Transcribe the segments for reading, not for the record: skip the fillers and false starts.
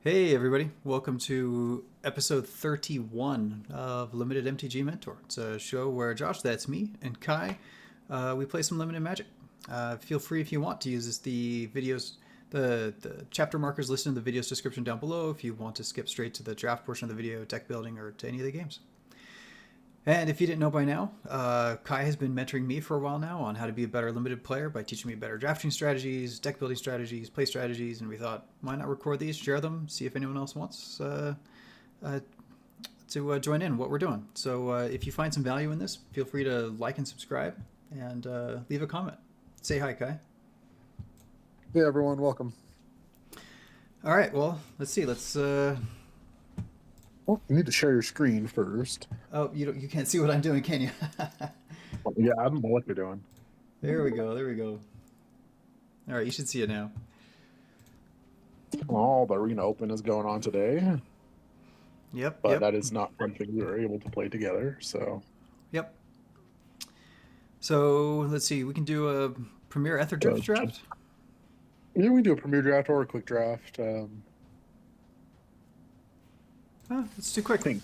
Hey everybody, welcome to episode 31 of Limited MTG Mentor. It's a show where Josh, that's me, and Kai, we play some limited magic. Feel free if you want to use the videos, the chapter markers listed in the video's description down below if you want to skip straight to the draft portion of the video, deck building, or to any of the games. And if you didn't know by now, Kai has been mentoring me for a while now on how to be a better limited player by teaching me better drafting strategies, deck building strategies, play strategies, and we thought, why not record these, share them, see if anyone else wants to join in what we're doing. So if you find some value in this, feel free to like and subscribe and leave a comment. Say hi, Kai. Hey everyone, welcome. All right, well, let's see. Let's. Oh, you need to share your screen first. Oh, you can't see what I'm doing, can you? Yeah, I don't know what you're doing. There we go. There we go. All right, you should see it now. Oh, the arena open is going on today, Yep, but yep, that is not something we were able to play together. So yep. So let's see. We can do a Premier Aetherdrift draft. yeah, we do a premier draft or a quick draft. Let's do I quick. think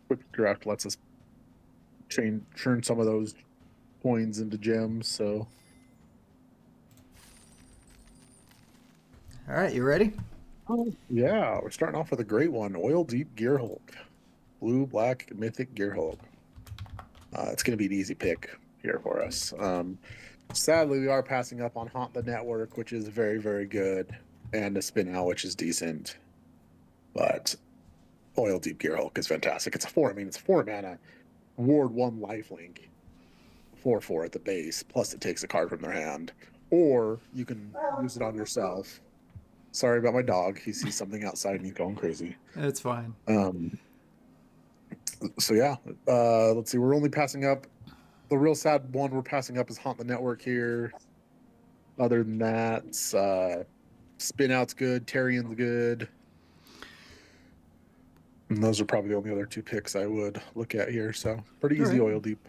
quick draft lets us churn some of those coins into gems. So All right, you ready? yeah, we're starting off with a great one: Oil Deep Gearhulk, blue black mythic Gearhulk. It's going to be an easy pick here for us. Sadly, we are passing up on Haunt the Network, which is very, very good, and a Spin Out, which is decent. But Oil Deep Gear Hulk is fantastic. It's a four. I mean, it's 4 mana, Ward 1 lifelink, 4/4 at the base, plus it takes a card from their hand. Or you can use it on yourself. Sorry about my dog. He sees something outside and he's going crazy. It's fine. Um, so yeah, let's see. We're only passing up. The real sad one we're passing up is Haunt the Network here. Other than that, Spin Out's good, Tarian's good. And those are probably the only other two picks I would look at here. So pretty All easy right. oil deep.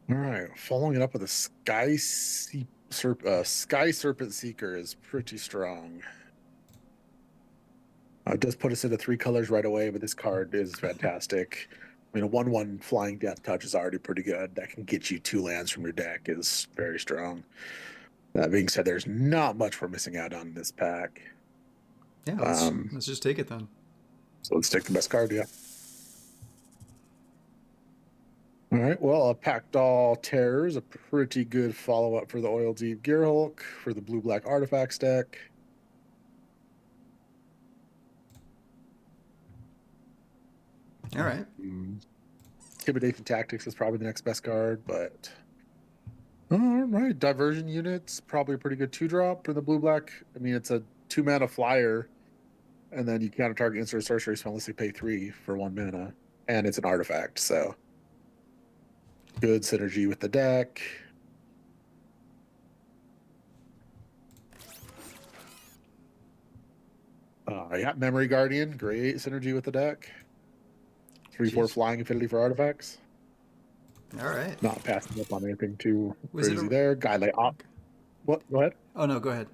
All right, following it up with a Sky Serpent Seeker is pretty strong. It does put us into 3 colors right away, but this card is fantastic. I mean, a 1/1 Flying Death Touch is already pretty good. That can get you 2 lands from your deck is very strong. That being said, there's not much we're missing out on in this pack. Yeah, Um, let's just take it then. so let's take the best card, yeah. All right, well, a Packdoll Terror is a pretty good follow-up for the Oil Deep Gearhulk for the blue-black artifacts deck. All right. Intimidation Tactics is probably the next best card, but all right, Diversion Units probably a pretty good 2-drop for the blue-black. I mean, it's a 2-mana flyer, and then you counter target instant sorcery spell unless you pay 3 for 1 mana, and it's an artifact, so good synergy with the deck. Yeah, Memory Guardian, great synergy with the deck. 3/4 Jeez. flying affinity for artifacts. All right. Not passing up on anything too Was it crazy a? there. Guidelite what? Go ahead. Oh no, go ahead.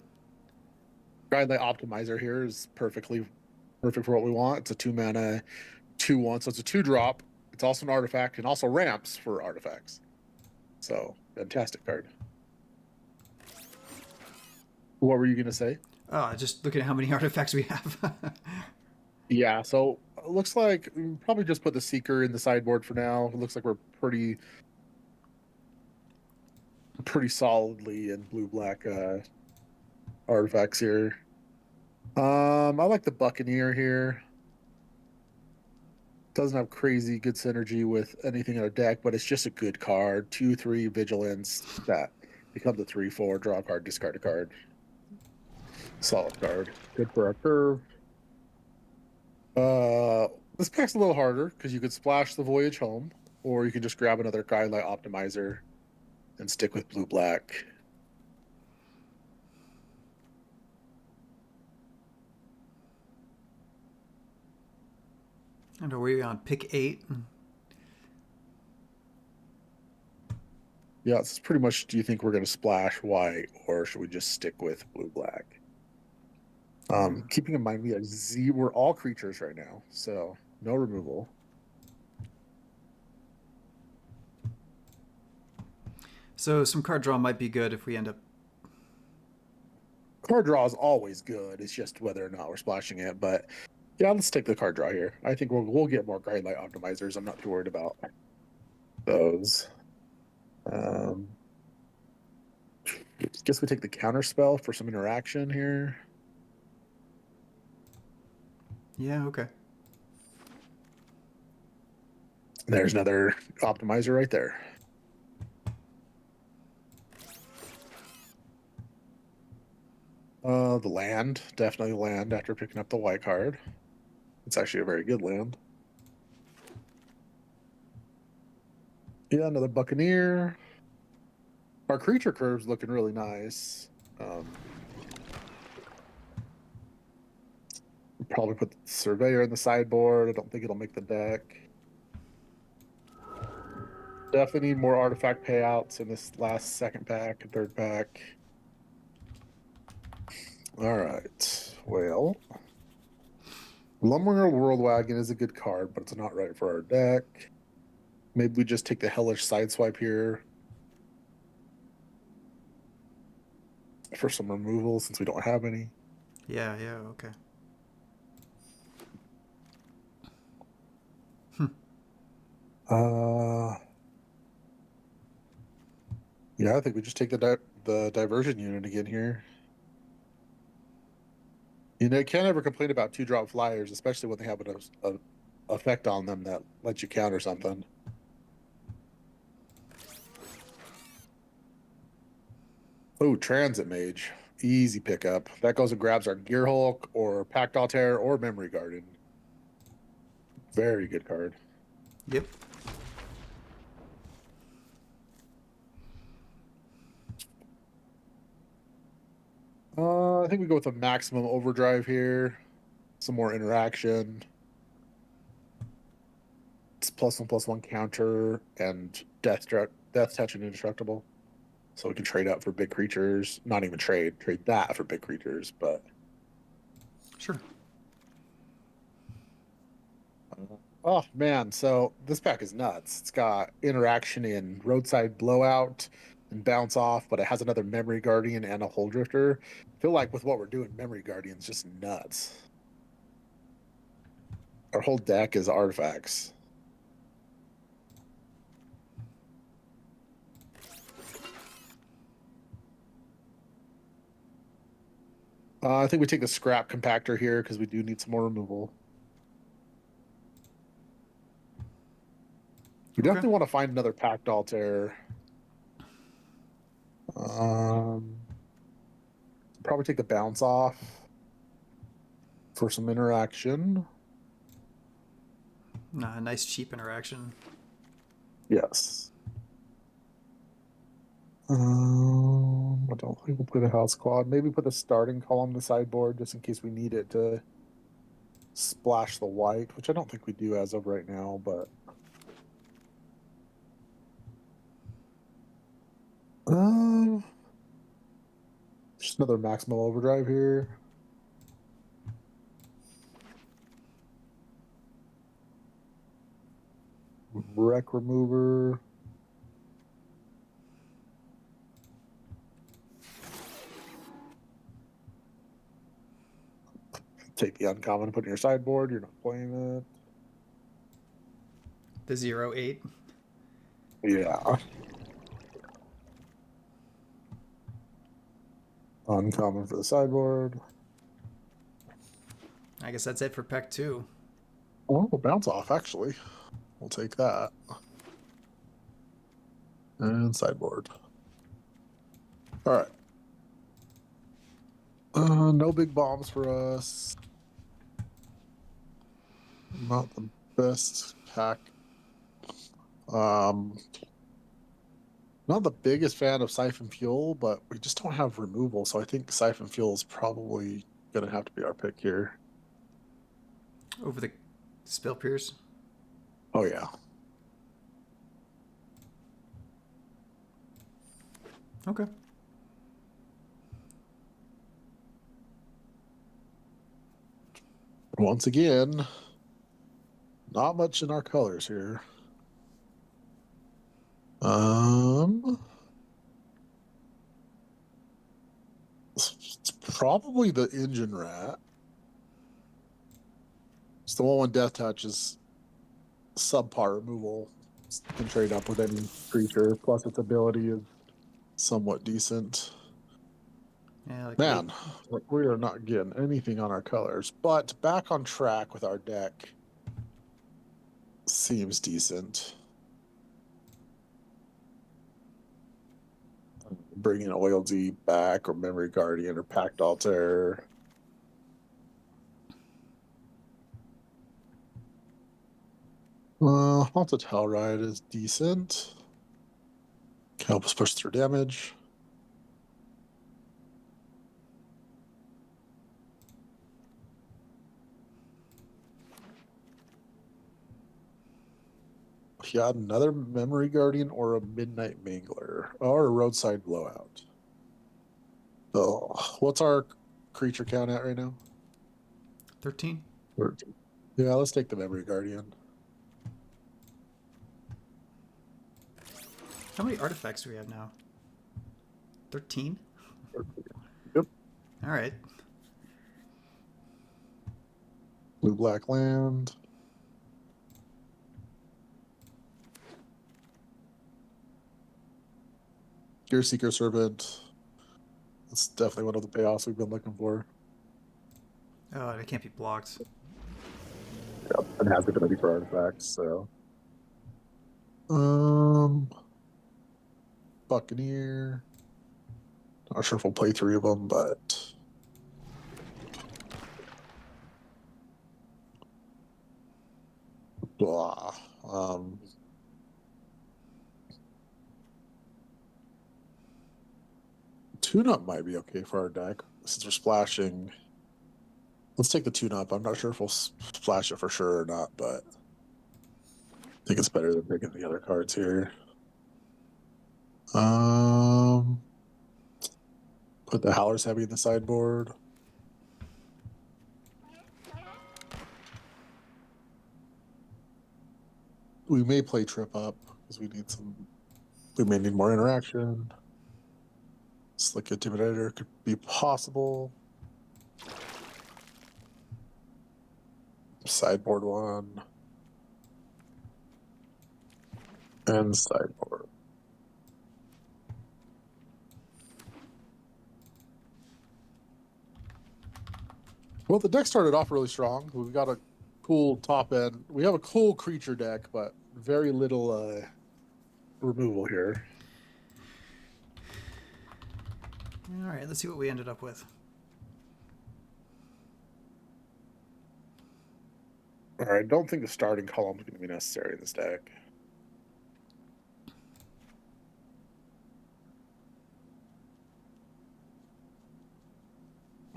Guidelite Optimizer here is perfect for what we want. It's a 2 mana, 2/1, so it's a 2-drop. It's also an artifact and also ramps for artifacts. So fantastic card. What were you gonna say? Just looking at how many artifacts we have. Yeah, so it looks like we probably just put the Seeker in the sideboard for now. It looks like we're pretty solidly in blue black artifacts here. I like the Buccaneer here. Doesn't have crazy good synergy with anything in our deck, but it's just a good card. 2/3 vigilance that becomes a 3/4 draw a card, discard a card. Solid card. Good for our curve. This pack's a little harder because you could splash the Voyage home, or you can just grab another Guidelight Optimizer and stick with blue black. And are we on pick 8? Yeah, it's pretty much. Do you think we're going to splash white, or should we just stick with blue black? Keeping in mind we have Z. We're all creatures right now, so no removal. So some card draw might be good if we end up. Card draw is always good. It's just whether or not we're splashing it. But yeah, let's take the card draw here. I think we'll get more Grey Light Optimizers. I'm not too worried about those. Guess we take the counter spell for some interaction here. Yeah, okay. There's another optimizer right there. The land, definitely land after picking up the white card. It's actually a very good land. Yeah, another Buccaneer. Our creature curve's looking really nice. Probably put the Surveyor in the sideboard. I don't think it'll make the deck. Definitely need more artifact payouts in this last second pack and third pack. All right. Well, Lumberer Worldwagon is a good card, but it's not right for our deck. Maybe we just take the Hellish Sideswipe here for some removal since we don't have any. Yeah, okay. Yeah, I think we just take the diversion unit again here. You know, you can't ever complain about 2-drop flyers, especially when they have an effect on them that lets you counter something. Oh, Transit Mage. Easy pickup. That goes and grabs our Gear Hulk or Pact Altair or Memory Garden. Very good card. Yep. I think we go with a maximum overdrive here. Some more interaction. It's +1/+1 counter and death touch and indestructible. So we can trade up for big creatures. Not even trade that for big creatures, but Sure. oh man, so this pack is nuts. It's got interaction in Roadside Blowout and Bounce Off, but it has another Memory Guardian and a Hole Drifter. I feel like with what we're doing, Memory Guardian's just nuts. Our whole deck is artifacts. I think we take the Scrap Compactor here because we do need some more removal. We Okay. definitely want to find another Pact Altair. Probably take the Bounce Off for some interaction. Nah, nice cheap interaction. Yes. I don't think we'll put a house quad. Maybe put a starting column in the sideboard just in case we need it to splash the white, which I don't think we do as of right now, but just another maximal overdrive here. Wreck remover. Take the uncommon, put in your sideboard. You're not playing The 0/8. it. Yeah. Uncommon for the sideboard. I guess that's it for pack 2. Oh, we'll bounce off, actually. We'll take that. And sideboard. All right. No big bombs for us. Not the best pack. Not the biggest fan of Siphon Fuel, but we just don't have removal, so I think Siphon Fuel is probably gonna have to be our pick here. Over the Spell Pierce. Oh yeah. Okay. Once again, not much in our colors here. It's probably the engine rat. It's the one when death touch is subpar removal. It can trade up with any creature, plus its ability is somewhat decent. Yeah, like Man, we are not getting anything on our colors, but back on track with our deck seems decent. Bringing Oil Deep back or Memory Guardian or Pact Altar. Haunted Hellride is decent. Can help us push through damage. Yeah, another Memory Guardian or a Midnight Mangler or a Roadside Blowout. So, what's our creature count at right now? 13. Yeah, let's take the Memory Guardian. How many artifacts do we have now? 13? Yep. All right. Blue Black Land. Gear Seeker Servant. That's definitely one of the payoffs we've been looking for. Oh, it can't be blocked. Yep. And has the ability for artifacts, so. Um, Buccaneer. Not sure if we'll play 3 of them, but blah. Tune-up might be okay for our deck since we're splashing. Let's take the tune-up. I'm not sure if we'll splash it for sure or not, but I think it's better than picking the other cards here. Put the Howler's Heavy in the sideboard. We may play Trip Up because we may need more interaction. Slick Intimidator could be possible. Sideboard 1. And sideboard. Well, the deck started off really strong. We've got a cool top end. We have a cool creature deck, but very little removal here. All right, let's see what we ended up with. All right, I don't think the starting column is going to be necessary in this deck.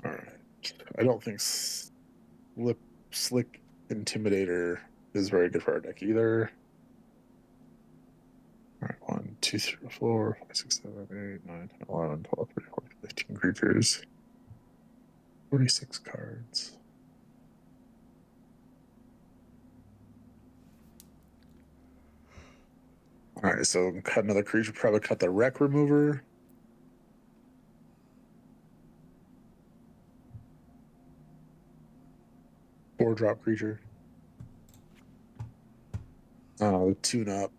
All right. I don't think Slick Intimidator is very good for our deck either. All right, 1, 2, 3, 4, 5, 6, 7, 8, 9, 10, 11, 12, 13, 14, 15 creatures. 46 cards. All right, so cut another creature. Probably cut the Wreck Remover. Four-drop creature. Tune up.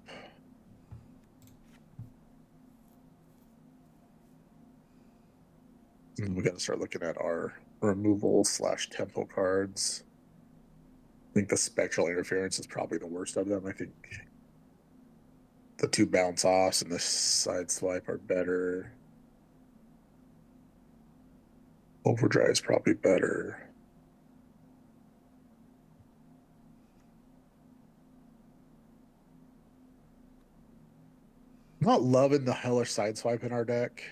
And we got to start looking at our removal / tempo cards. I think the Spectral Interference is probably the worst of them. I think the 2 bounce offs and the side swipe are better. Overdrive is probably better. Not loving the hellish sideswipe in our deck.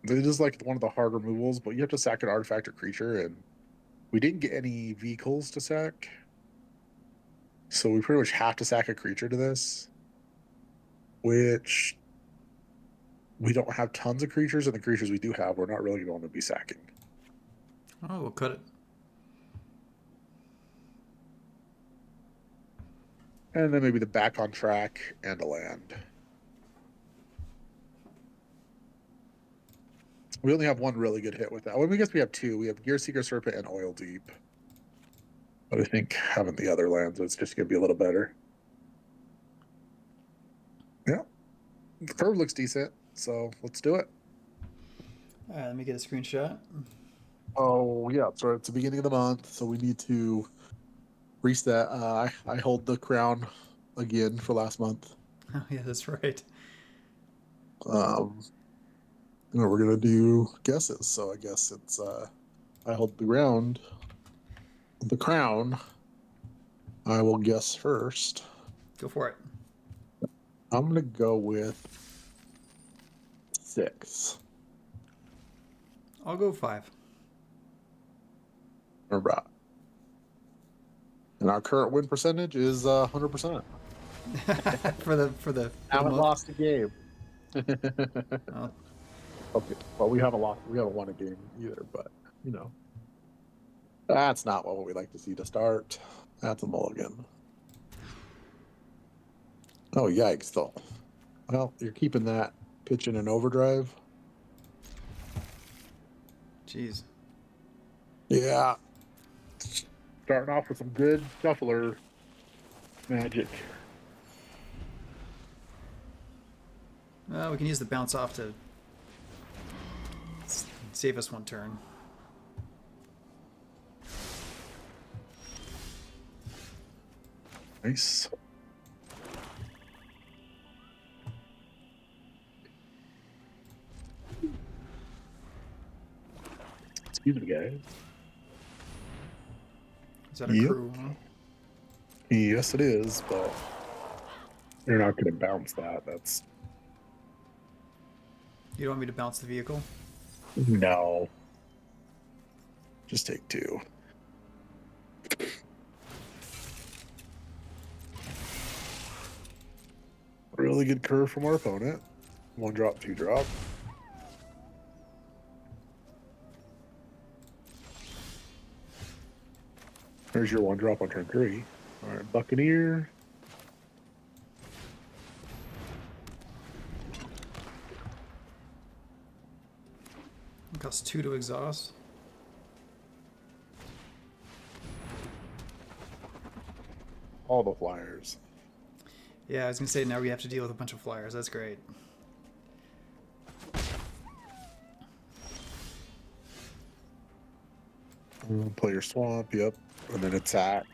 It is like one of the hard removals, but you have to sack an artifact or creature, and we didn't get any vehicles to sack. So we pretty much have to sack a creature to this, which we don't have tons of creatures, and the creatures we do have, we're not really going to be sacking. Oh, we'll cut it. And then maybe the back on track and a land. We only have one really good hit with that. Well, I guess we have two. We have Gearseeker Serpent and Oil Deep. But I think having the other lands is just going to be a little better. Yeah. The curve looks decent, so let's do it. All right, let me get a screenshot. Oh, yeah. So it's the beginning of the month, so we need to reset. I hold the crown again for last month. Oh, yeah, that's right. We're going to do guesses. So I guess it's I hold the crown. I will guess first. Go for it. I'm going to go with 6. I'll go 5. Right. And our current win percentage is 100%. for the Haven't month. lost a game. Oh, Okay, well, we haven't won a game either, but that's not what we like to see to start. That's a mulligan. Oh, yikes, though. Well, you're keeping that pitch in an overdrive. jeez. Yeah. Starting off with some good shuffler magic. We can use the bounce off to save us one turn. Nice. Excuse me, guys. Is that a Yep. crew? Huh? Yes, it is, but you're not going to bounce that. That's You don't want me to bounce the vehicle? no. Just take 2. Really good curve from our opponent. 1 drop, 2 drop. There's your 1 drop on turn 3. All right, Buccaneer. It costs 2 to exhaust. All the flyers. Yeah, I was gonna say now we have to deal with a bunch of flyers. That's great. Play your swamp, yep. And then attack.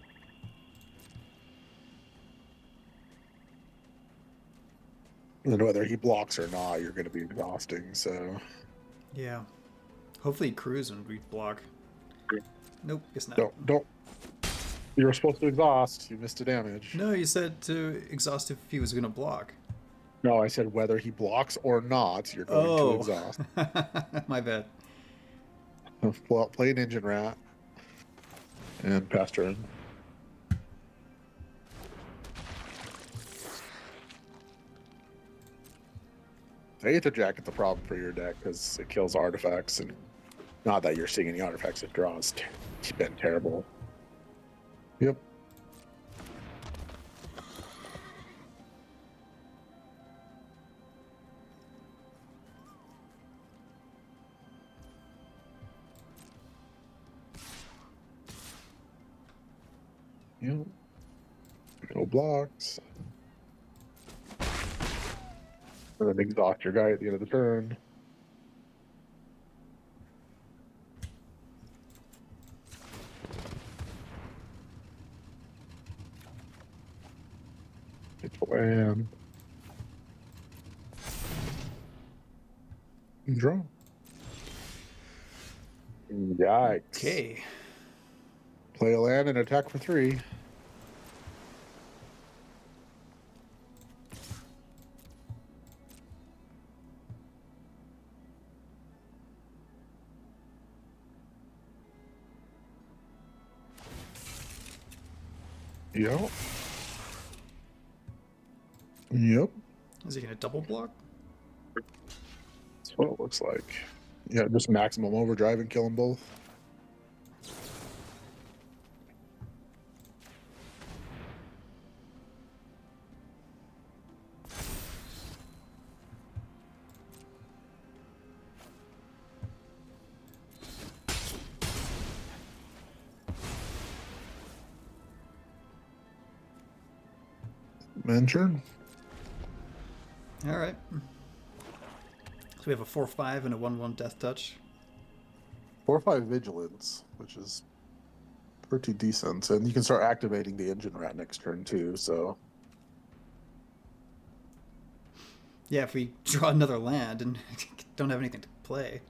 And whether he blocks or not, you're going to be exhausting, so. Yeah. Hopefully, he cruise when we block. Nope, guess not. Don't. You were supposed to exhaust. You missed a damage. No, you said to exhaust if he was gonna block. No, I said whether he blocks or not, you're going to exhaust. My bad. Play an engine rat. And pass turn. Aether Jacket's a problem for your deck because it kills artifacts, and not that you're seeing any artifacts it draws. It's been terrible. Yep. Yep. No blocks. And then exhaust your guy at the end of the turn. It's land. Draw. Yikes. Okay. Play a land and attack for 3. Yep. Yep. Is he gonna double block? what it looks like. Yeah, just maximum overdrive and kill them both. Mention. All right. So we have a 4/5 and a 1/1 death touch. 4/5 vigilance, which is pretty decent, and you can start activating the engine rat next turn too. So Yeah, if we draw another land and don't have anything to play.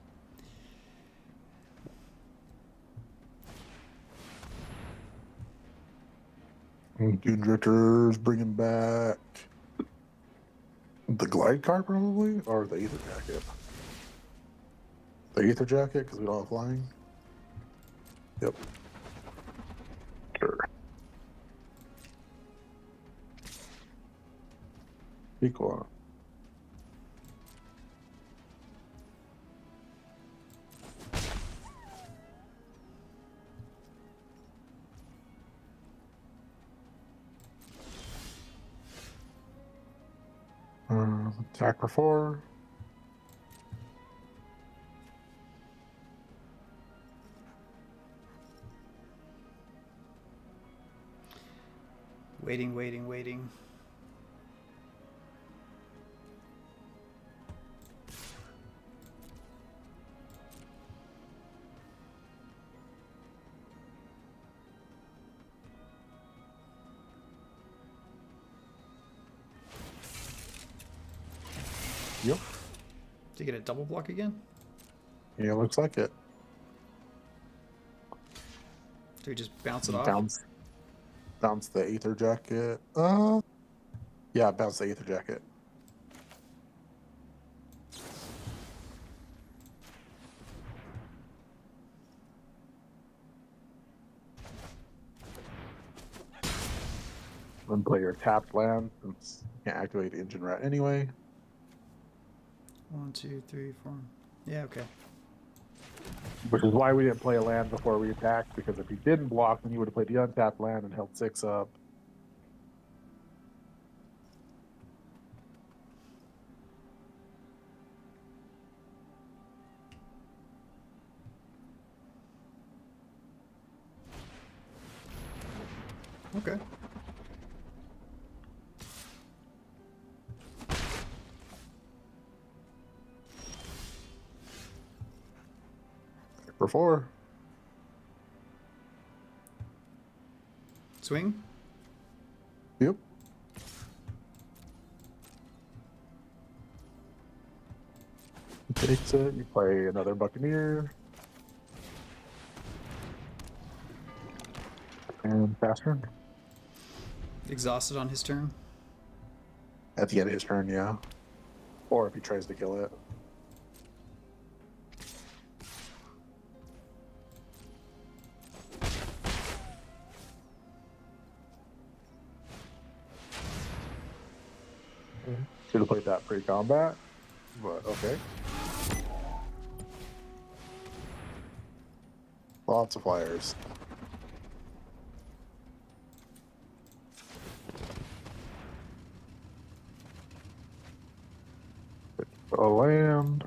Dune Drifters bringing back the glide car probably, or the Aether Jacket. The Aether Jacket because we don't have flying. Yep. Sure. Equal. Attack for 4. Waiting, waiting, waiting. Yep. To get a double block again? Yeah, looks like it. Do we just bounce it off? Bounce the Aether Jacket. Yeah, bounce the Aether Jacket. Then play your tapped land since you can't activate the engine rat anyway. 1, 2, 3, 4. Yeah, okay. Which is why we didn't play a land before we attacked, because if he didn't block, then you would have played the untapped land and held 6 up. Okay. For 4. Swing? Yep. Takes it. You play another Buccaneer. And fast turn. Exhausted on his turn? At the end of his turn, yeah. Or if he tries to kill it. Should have played that pre-combat, but okay. Lots of flyers. A land.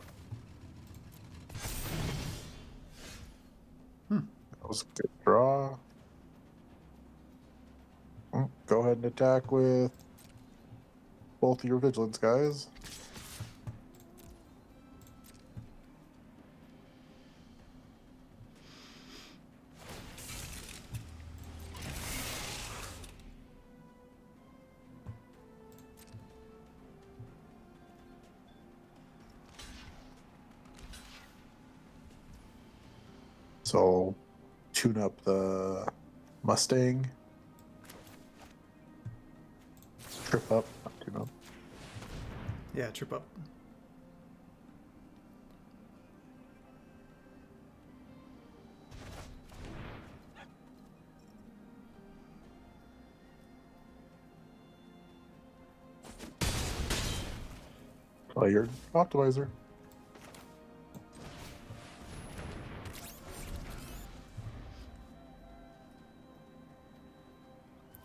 That was a good draw. Go ahead and attack with both of your vigilance guys. So tune up the Mustang. Trip up, not tune up. Yeah, trip up. Play your optimizer.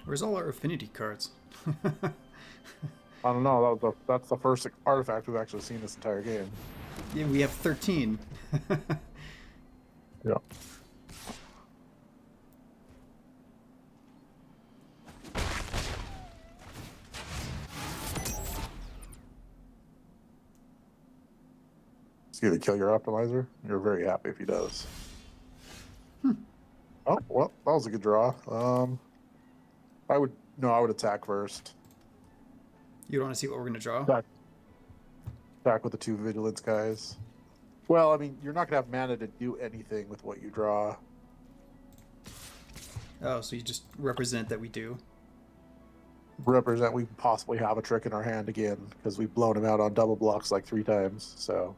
Where's all our affinity cards? I don't know. That's the first artifact we've actually seen this entire game. Yeah, we have 13. Yeah. Is he gonna kill your optimizer? You're very happy if he does. Oh well, that was a good draw. I would attack first. You don't want to see what we're going to draw? Attack with the 2 vigilance guys. Well, I mean, you're not gonna have mana to do anything with what you draw. Oh, so you just represent that we do. Represent we possibly have a trick in our hand again because we've blown him out on double blocks like 3 times. So.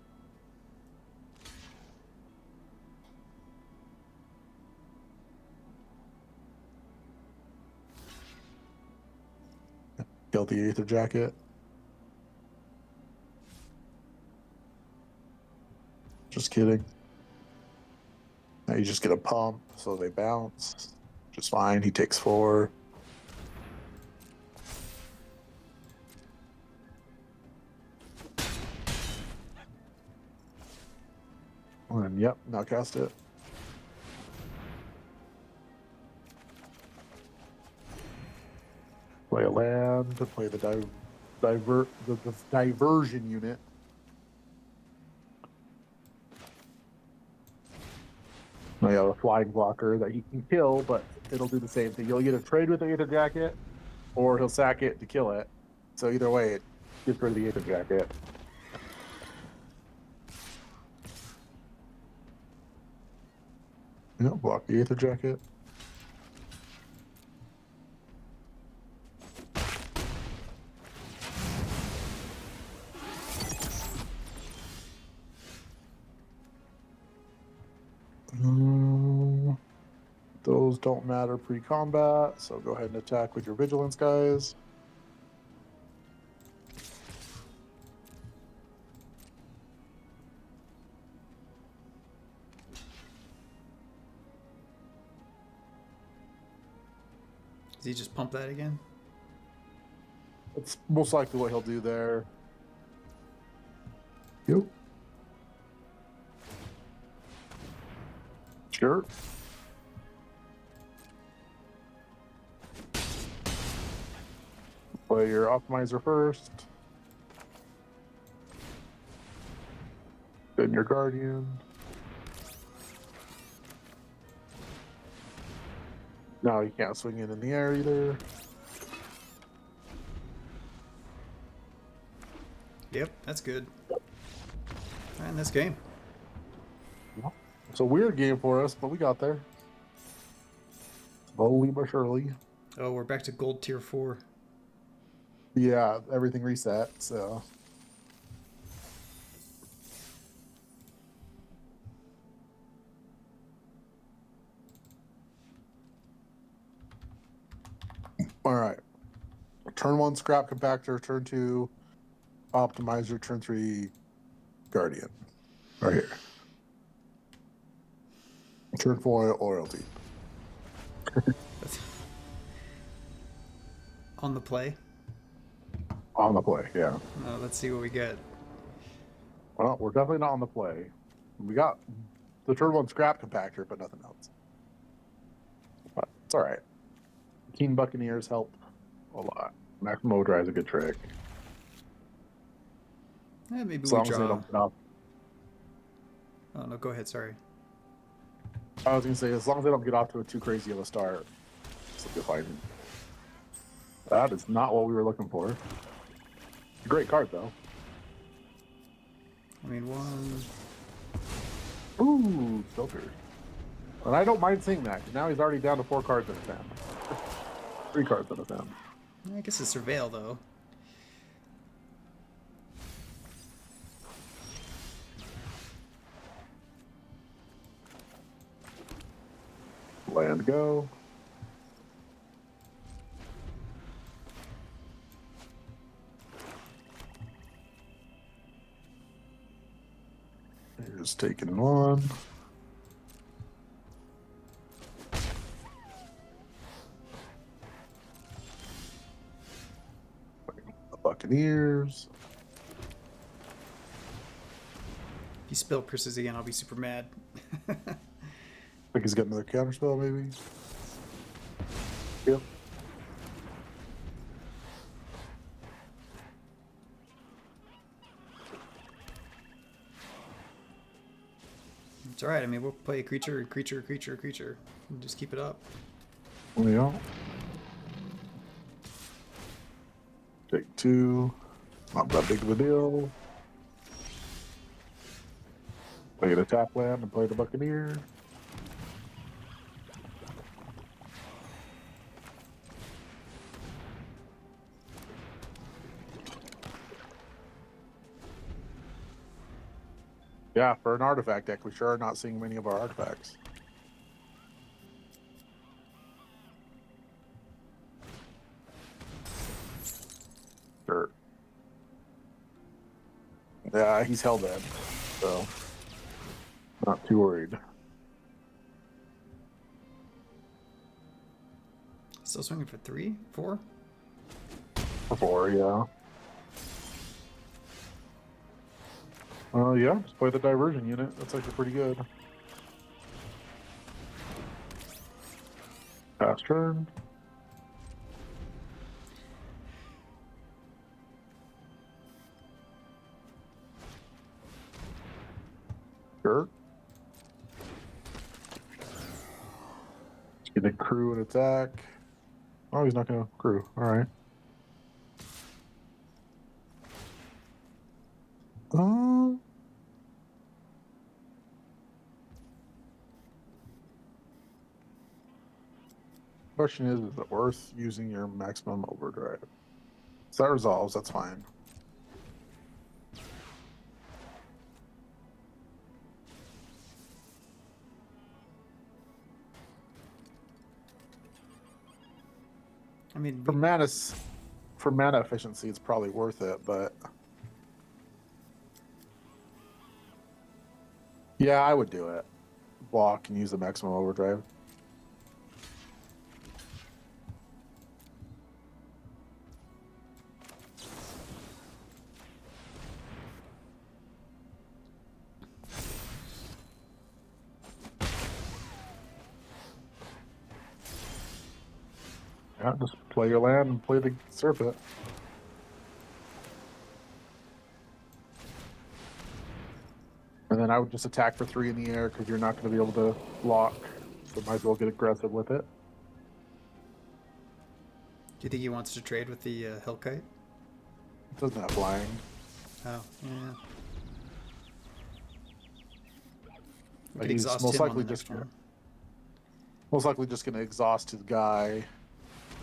Kill the Aether Jacket. Just kidding. Now you just get a pump, so they bounce. Just fine. He takes 4. And yep, now cast it. Play a land, play the diversion unit. Now you have a flying blocker that he can kill, but it'll do the same thing. You'll either trade with the Aether Jacket, or he'll sack it to kill it. So either way, it gets rid of the Aether Jacket. No, block the Aether Jacket. Those don't matter pre-combat, so go ahead and attack with your vigilance guys. Does he just pump that again? That's most likely what he'll do there. Yep. Sure. Play your optimizer first. Then your guardian. No, you can't swing it in the air either. Yep, that's good. And this game. It's a weird game for us, but we got there. Slowly but surely. Oh, we're back to gold tier 4. Yeah, everything reset, so. All right. Turn 1 scrap compactor, turn 2 optimizer, turn 3 guardian. Right here. Turn 4 oil deep. On the play. On the play, yeah. Let's see what we get. Well, we're definitely not on the play. We got the turn 1 scrap compactor, but nothing else. But it's all right. Keen Buccaneers help a lot. Maximo drives a good trick. Maybe As we long as they draw. don't get off. Oh, no, go ahead, sorry. I was going to say, as long as they don't get off to a too crazy of a start, it's a good fight. That is not what we were looking for. A great card, though. I mean, 1. Ooh, filter. And I don't mind seeing that, because now he's already down to 4 cards in his hand. 3 cards in his hand. I guess it's Surveil, though. Land go. Here's taking 1. Buccaneers. If you spill curses again, I'll be super mad. I think he's got another counterspell, maybe. Yep. It's alright, I mean, we'll play creature, creature, creature, creature. And just keep it up. Yeah. Take 2. Not that big of a deal. Play the tap land and play the Buccaneer. Yeah, for an artifact deck, we sure are not seeing many of our artifacts. Sure. Yeah, he's hell dead, so not too worried. Still swinging for 3, 4? For 4, yeah. Yeah, just play the diversion unit. That's actually pretty good. Pass turn. Sure. Just gonna crew and attack. Oh, he's not gonna crew. All right. Question is it worth using your maximum overdrive? So that resolves, that's fine. I mean, For mana efficiency, it's probably worth it, but yeah, I would do it. Block and use the maximum overdrive. Yeah, just play your land and play the Serpent. And then I would just attack for 3 in the air because you're not going to be able to block. So might as well get aggressive with it. do you think he wants to trade with the Hellkite? It doesn't have flying. Oh, yeah. We But could he's exhaust most him on likely the next one. Most likely just going to exhaust his guy.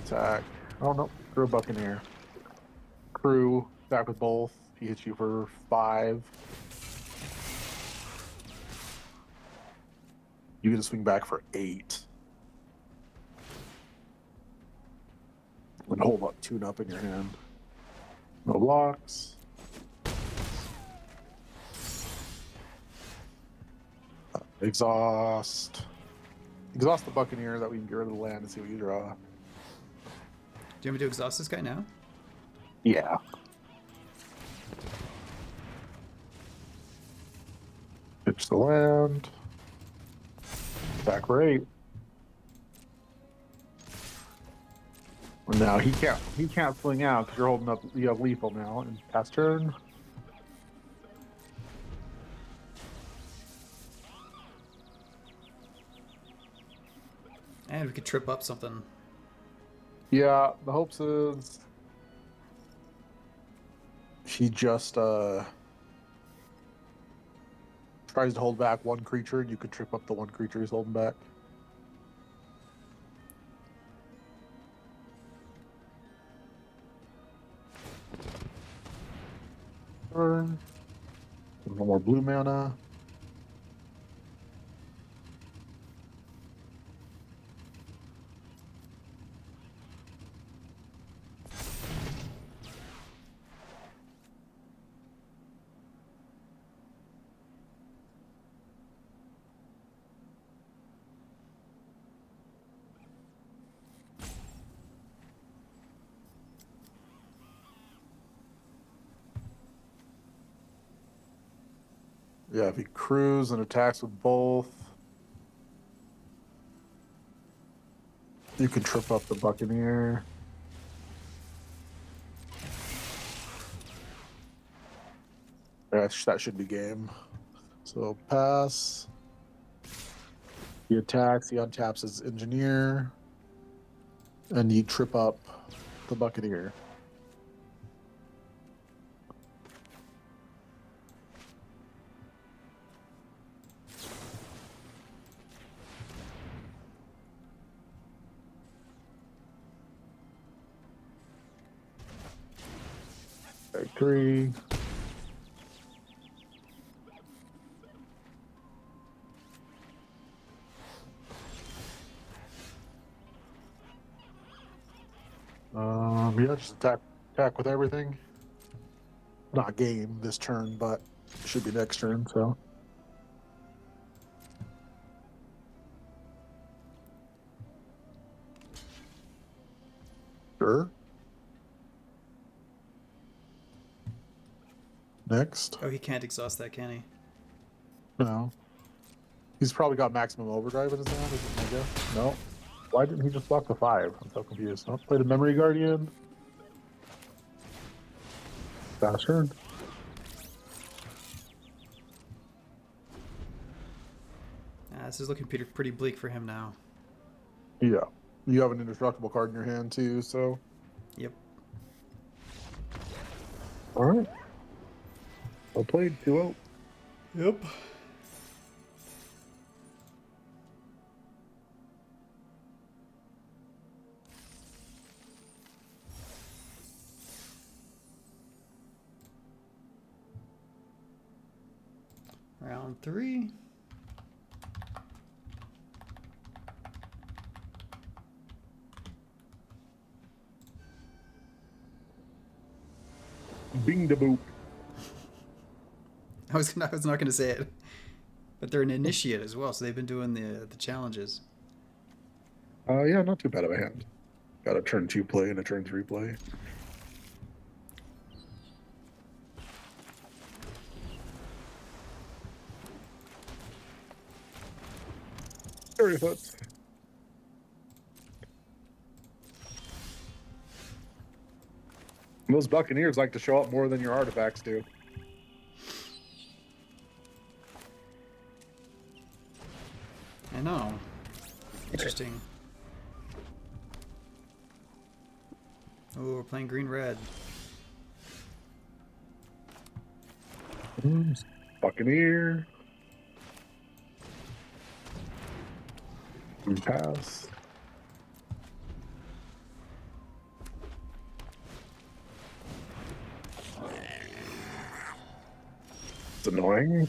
Attack. Oh, no. Crew a Buccaneer. Crew. Back with both. He hits you for 5. You get to swing back for 8. And hold up, tune up in your hand. No blocks. Exhaust. Exhaust the Buccaneer that we can get rid of the land and see what you draw. Do you want me to exhaust this guy now? Yeah. Pitch the land. Back for 8. Well, now he can't swing out because you're holding up. You have lethal now and pass turn. And we could trip up something. Yeah, the hopes is he just tries to hold back one creature and you could trip up the one creature he's holding back. Turn. No more blue mana. Yeah, if he crews and attacks with both, you can trip up the Buccaneer. That should be game. So pass. He attacks, he untaps his engineer, and you trip up the Buccaneer. Okay, 3. Yeah, just attack with everything. Not game this turn, but it should be next turn, so. Sure. Next. Oh, he can't exhaust that, can he? No. He's probably got maximum overdrive in his hand, isn't my guess? No. Why didn't he just block the 5? I'm so confused. Oh, play the Memory Guardian. Fast turn. This is looking pretty bleak for him now. Yeah. You have an indestructible card in your hand too, so. Yep. All right. Well played, 2-0. Yep. Round 3. Bing da boop. I was not going to say it, but they're an initiate as well, so they've been doing the challenges. Yeah, not too bad of a hand. Got a turn 2 play and a turn 3 play. Very foot. Those Buccaneers like to show up more than your artifacts do. I know. Interesting. Oh, we're playing green-red. Buccaneer. And pass. It's annoying.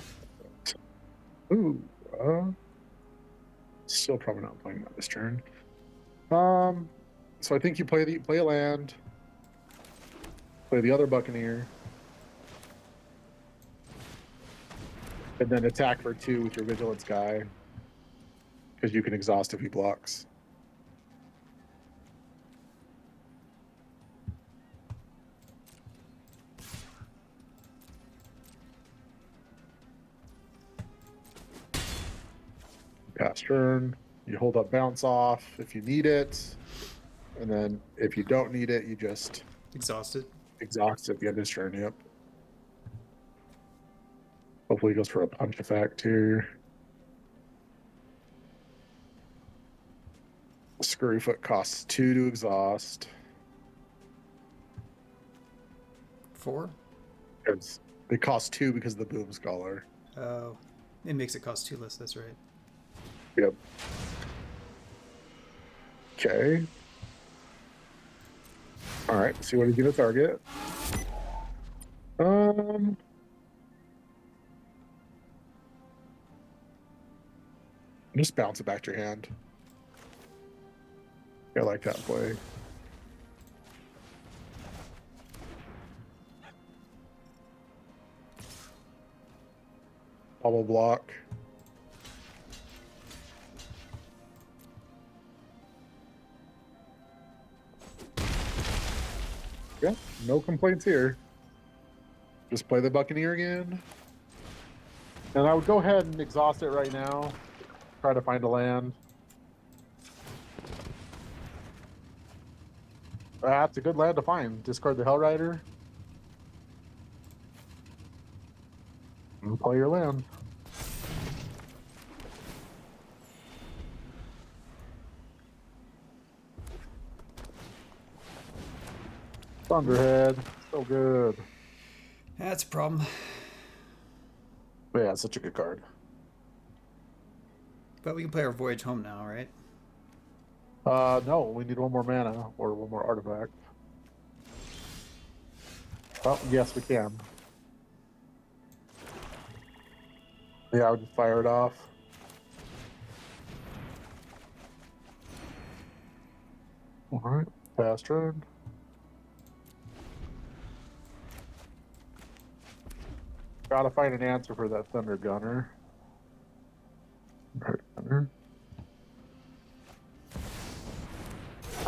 Ooh. Still probably not playing that this turn. So I think you play a land, play the other Buccaneer, and then attack for 2 with your Vigilance guy, because you can exhaust if he blocks. Pass turn. You hold up bounce off if you need it, and then if you don't need it, you just Exhausted. exhaust at the end of his turn. Yep. Hopefully he goes for a punch effect here. Scurryfoot costs 2 to exhaust. 4? It costs 2 because of the Boom Scholar. Oh, it makes it cost 2 less. That's right. Yep. Okay. All right. See what he's gonna target. Just bounce it back to your hand. I like that play. Bubble block. Yeah, no complaints here. Just play the Buccaneer again. And I would go ahead and exhaust it right now. Try to find a land. That's a good land to find. Discard the Hell Rider. And play your land. Thunderhead. So good. That's a problem. But yeah, it's such a good card. But we can play our Voyage Home now, right? No, we need one more mana or one more artifact. Oh, yes, we can. Yeah, I would just fire it off. All right, fast turn. Gotta find an answer for that Thunder Gunner. Thunder Gunner.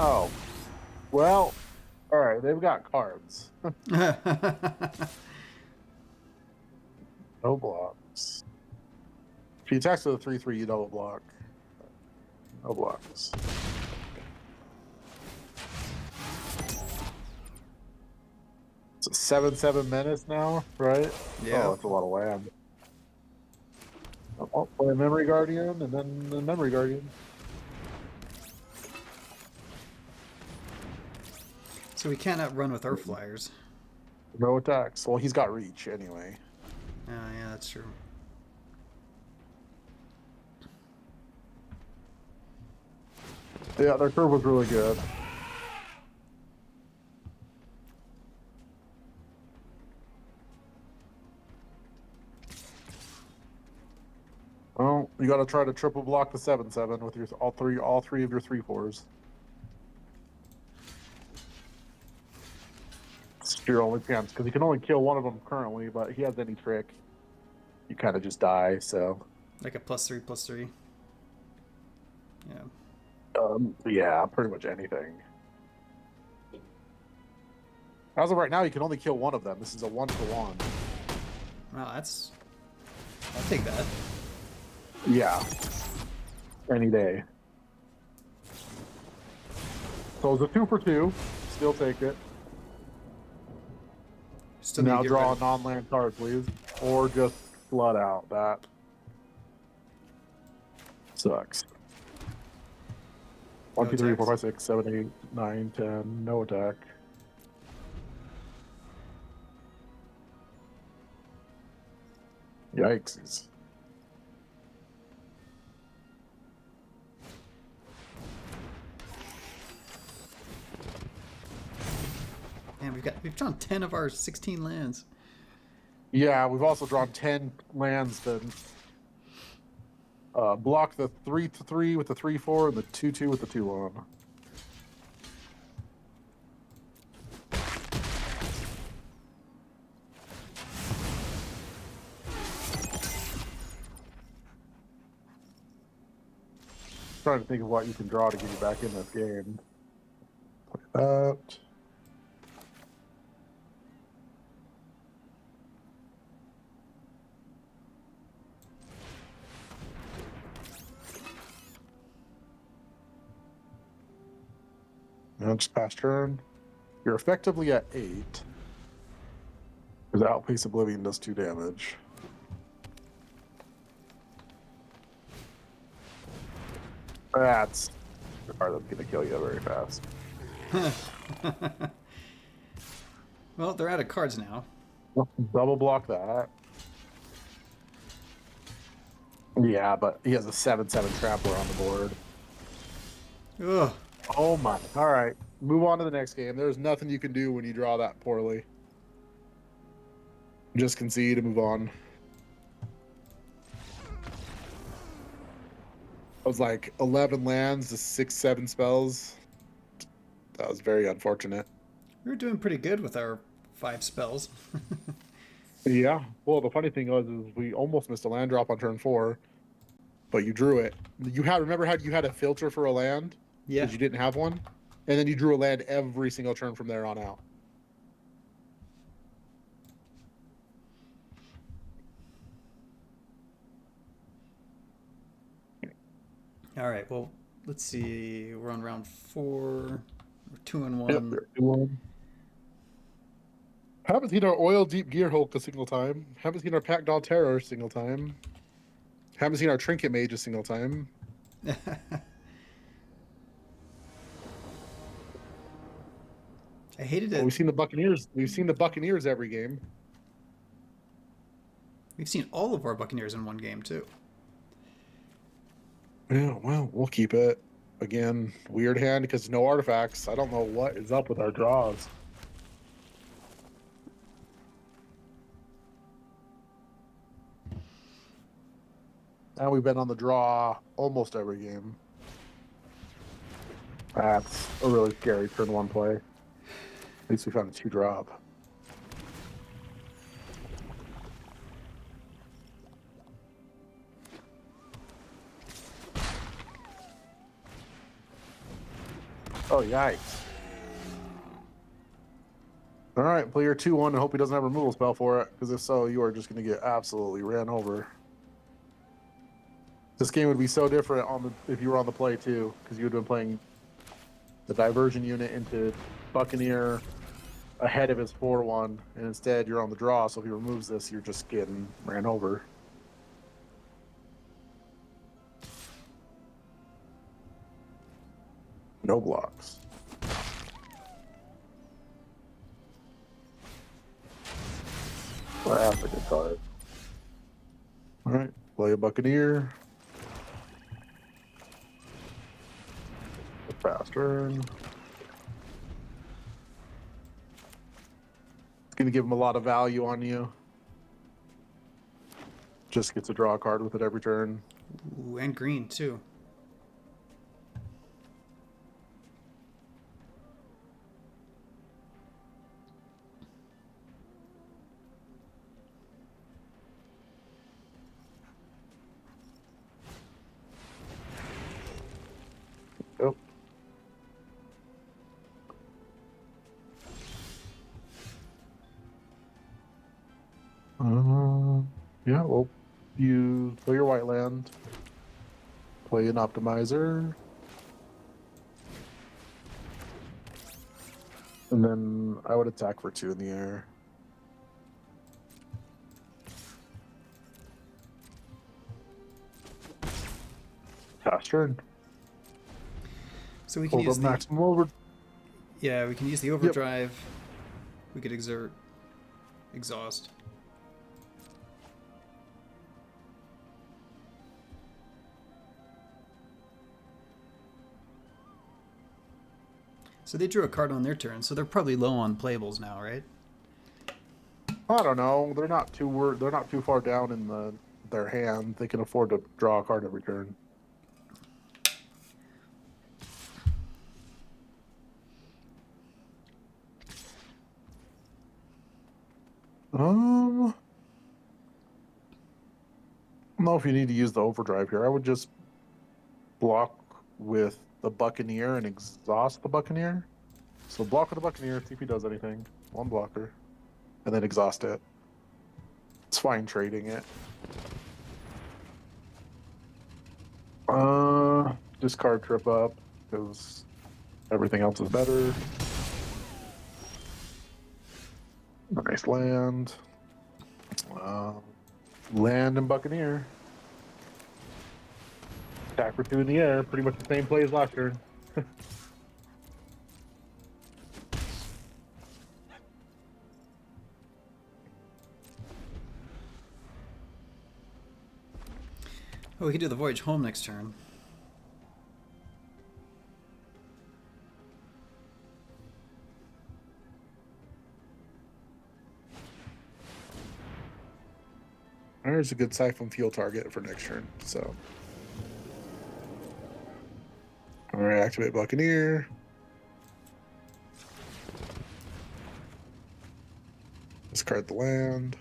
Oh, well, all right, they've got cards. No blocks. If he attacks with a 3/3, you double block. No blocks. It's a 7/7 menace now, right? Yeah. Oh, that's a lot of land. I'll play a Memory Guardian and then the Memory Guardian. So we can't outrun with Earth Flyers. No attacks. Well, he's got reach anyway. Oh, yeah, that's true. Yeah, their curve was really good. Well, you got to try to triple block the 7/7 with your all three of your 3/4s. It's your only chance because you can only kill one of them currently, but he has any trick, you kind of just die. So Like a +3/+3. Yeah. yeah, pretty much anything. As of right now, you can only kill one of them. This is a 1-for-1. Wow, that's... I'll take that. Yeah, any day. So it's a 2-for-2. Still take it. Still need to Now get draw rid a non-land card, please, or just flood out. That sucks. 1, 2, 3, 4, 5, 6, 7, 8, 9, 10. No attack. Yikes. Man, we've drawn 10 of our 16 lands. Yeah, we've also drawn 10 lands that block the 3/3 with the 3/4 and the 2/2 with the 2/1. Trying to think of what you can draw to get you back in this game. Play that. And just pass turn. You're effectively at 8. Because Outpace Oblivion does 2 damage. That's the card that's going to kill you very fast. Well, they're out of cards now. Double block that. Yeah, but he has a 7/7 Traveler on the board. Ugh. Oh my. All right. Move on to the next game. There's nothing you can do when you draw that poorly. Just concede and move on. It was like 11 lands to 6/7 spells. That was very unfortunate. We were doing pretty good with our 5 spells. Yeah. Well, the funny thing was is we almost missed a land drop on turn 4, but you drew it. Remember how you had a filter for a land? Yeah. Because you didn't have one? And then you drew a land every single turn from there on out. All right. Well, let's see. We're on round 4. We're 2 and Yep, 1. they're 2-1. Haven't seen our Oil Deep Gear Hulk a single time. Haven't seen our Pack Doll Terror a single time. Haven't seen our Trinket Mage a single time. I hated Well, it. we've seen the Buccaneers. We've seen the Buccaneers every game. We've seen all of our Buccaneers in one game too. Yeah, well, we'll keep it. Again, weird hand because no artifacts. I don't know what is up with our draws. And we've been on the draw almost every game. That's a really scary turn 1 play. At least we found a 2-drop. Oh, yikes. All right, play your 2-1 and hope he doesn't have a removal spell for it, because if so, you are just going to get absolutely ran over. This game would be so different if you were on the play too, because you would have been playing the diversion unit into Buccaneer ahead of his 4-1, and instead you're on the draw, so if he removes this, you're just getting ran over. No blocks. Well, that's a good card. All right, play a Buccaneer. A fast turn. It's going to give him a lot of value on you. Just gets to draw a card with it every turn. Ooh, and green too. Yep. Yeah, well, you play your white land, play an optimizer, and then I would attack for 2 in the air. Pass turn. So we can Hold up use the maximum over. we can use the Yep. overdrive. We could exhaust. So they drew a card on their turn, so they're probably low on playables now, right? I don't know. They're not too far down in their hand. They can afford to draw a card every turn. I don't know if you need to use the overdrive here. I would just block with the Buccaneer and exhaust the Buccaneer. So block with the Buccaneer, see if he does anything. 1 blocker. And then exhaust it. It's fine trading it. Discard trip up, because everything else is better. Nice land. Land and Buccaneer. Attack for 2 in the air. Pretty much the same play as last turn. Oh, we could do the voyage home next turn. There's a good Siphon Fuel target for next turn. So, all right, activate Buccaneer. Discard the land.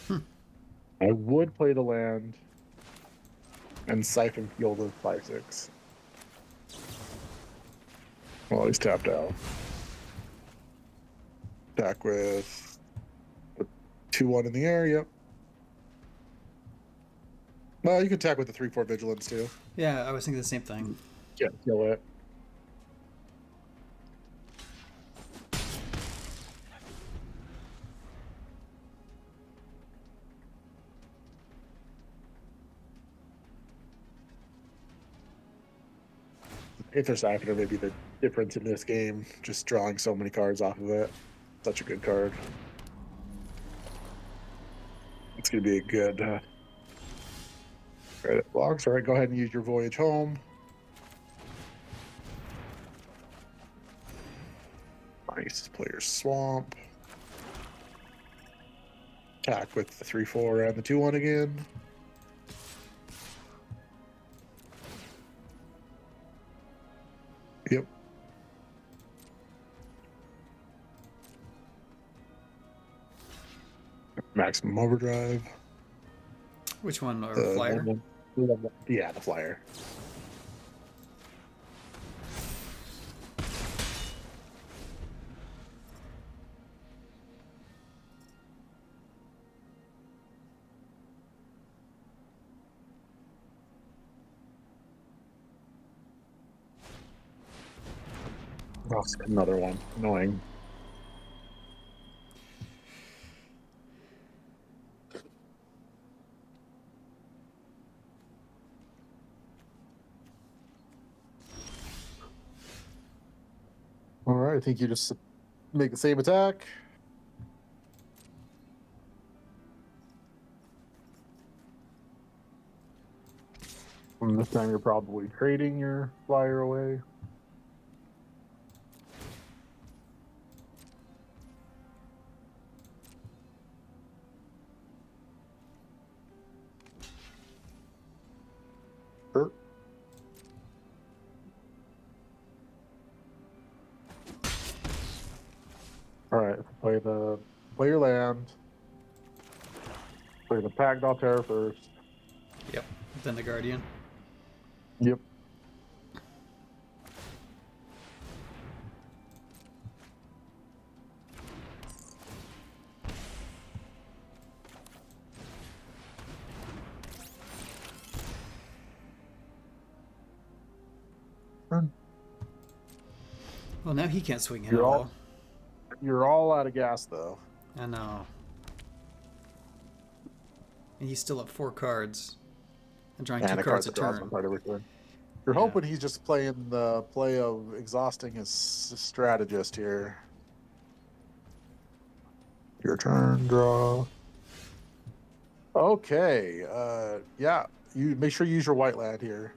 I would play the land and Siphon Fuel the 5/6. Well, he's tapped out. Attack with 2-1 in the air. Yep. Well, you can attack with the 3/4 vigilance too. Yeah, I was thinking the same thing. Yeah, kill it. Aetherish Actor may be the difference in this game. Just drawing so many cards off of it. Such a good card. It's going to be a good credit blocks. All right, go ahead and use your Voyage Home. Nice. Player's Swamp. Attack with the 3/4 and the 2/1 again. Yep. Maximum Overdrive. Which one? Or The flyer? Yeah, the flyer. Oh, another one. Annoying. All right, I think you just make the same attack. And this time you're probably trading your flyer away. Sure. All right, play your land. Play the Packed Altair first. Yep. Then the Guardian. Yep. Well, now he can't swing him at all. You're all out of gas though. I know. And he's still at 4 cards. And drawing 2 cards a turn. You're hoping he's just playing the play of exhausting his strategist here. Your turn, draw. Okay. Yeah. You make sure you use your white land here.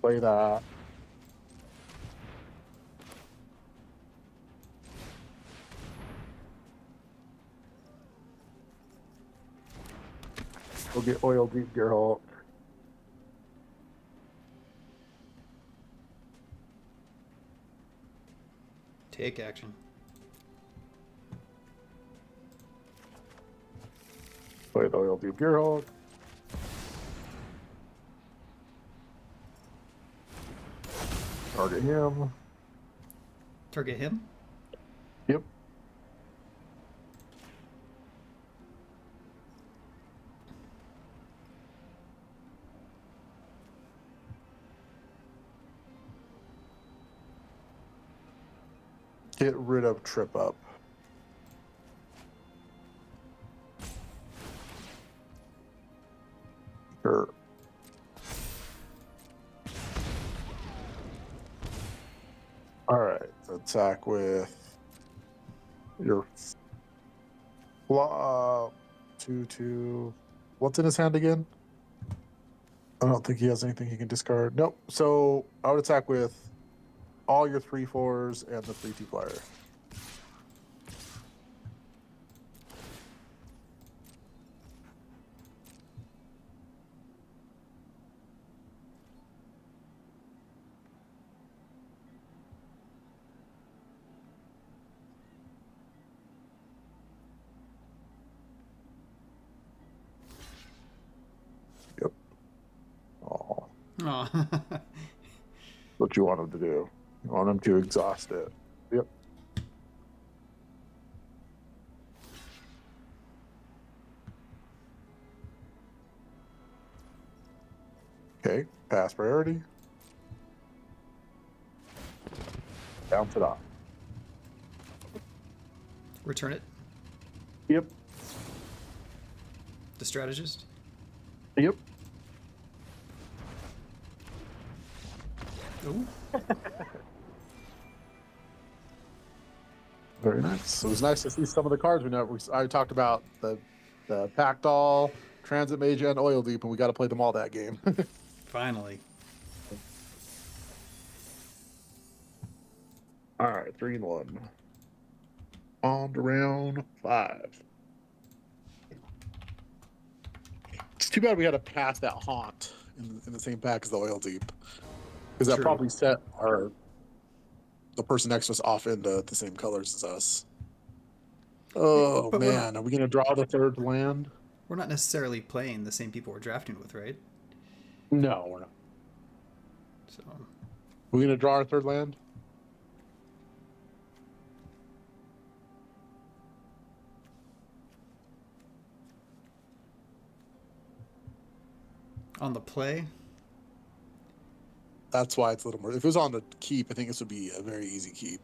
Play that. We'll get Oil Deep Gearhulk. Take action. Play the Oil Deep Gearhulk. Target him. Target him? Yep. Get rid of Trip Up. Sure. All right. Attack with your 2/2. What's in his hand again? I don't think he has anything he can discard. Nope. So I would attack with all your 3/4s and the 3/2 flyer. Yep. Oh, Oh. what you want him to do? You want him to exhaust it. Yep. Okay, pass priority. Bounce it off. Return it. Yep. The strategist. Yep. Ooh. Very nice. It was nice to see some of the cards we know. I talked about the Pack Doll, Transit Mage, and Oil Deep, and we got to play them all that game. Finally. All right, 3-1. On to round 5. It's too bad we had to pass that Haunt in the same pack as the Oil Deep, because that True. probably set the person next to us off into the same colors as us. Oh But man, are we gonna draw the third land? we're not necessarily playing the same people we're drafting with, right? No, we're not. So We're gonna draw our third land. on the play, That's why it's a little more. If it was on the keep, I think this would be a very easy keep.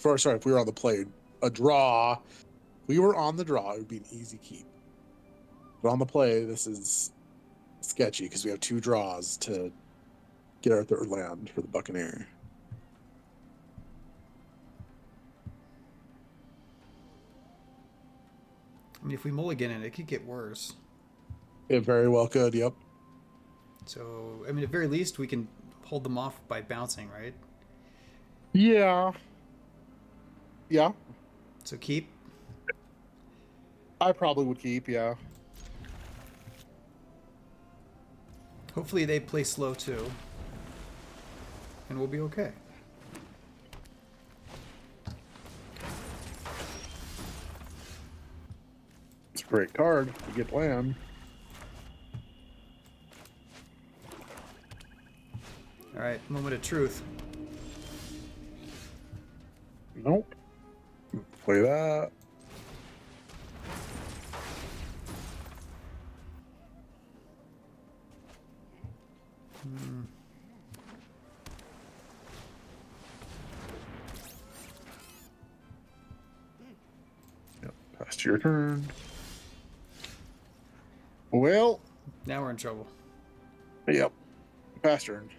If we were on the play, a draw. If we were on the draw, it would be an easy keep. But on the play, this is sketchy because we have 2 draws to get our third land for the Buccaneer. I mean, if we mulligan it, it could get worse. It very well could. Yep. So, I mean, at very least, we can hold them off by bouncing, right? Yeah. Yeah. So keep. I probably would keep. Yeah. Hopefully they play slow too. And we'll be okay. It's a great card. You get land. All right, moment of truth. Nope. Play that. Yep. Pass to your turn. Well. Now we're in trouble. Yep. Pass turn.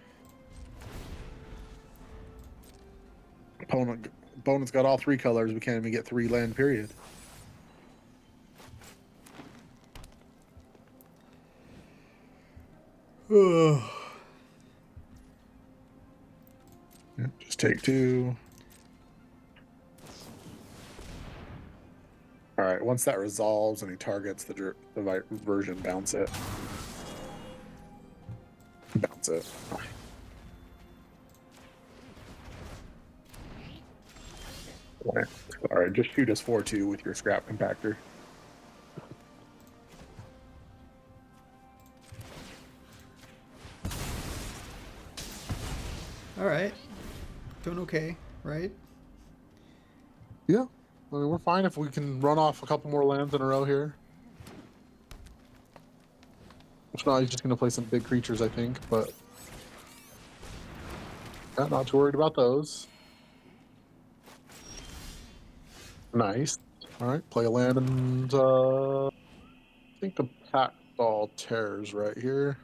Opponent's got all 3 colors. We can't even get 3 land, period. Yeah, just take 2. All right, once that resolves and he targets the version, bounce it. Bounce it. All right, just shoot us 4-2 with your scrap compactor. All right. Doing okay, right? Yeah, I mean, we're fine if we can run off a couple more lands in a row here. If not, he's just going to play some big creatures, I think, but yeah, not too worried about those. Nice. All right, play a land and I think the Pack Doll tears right here.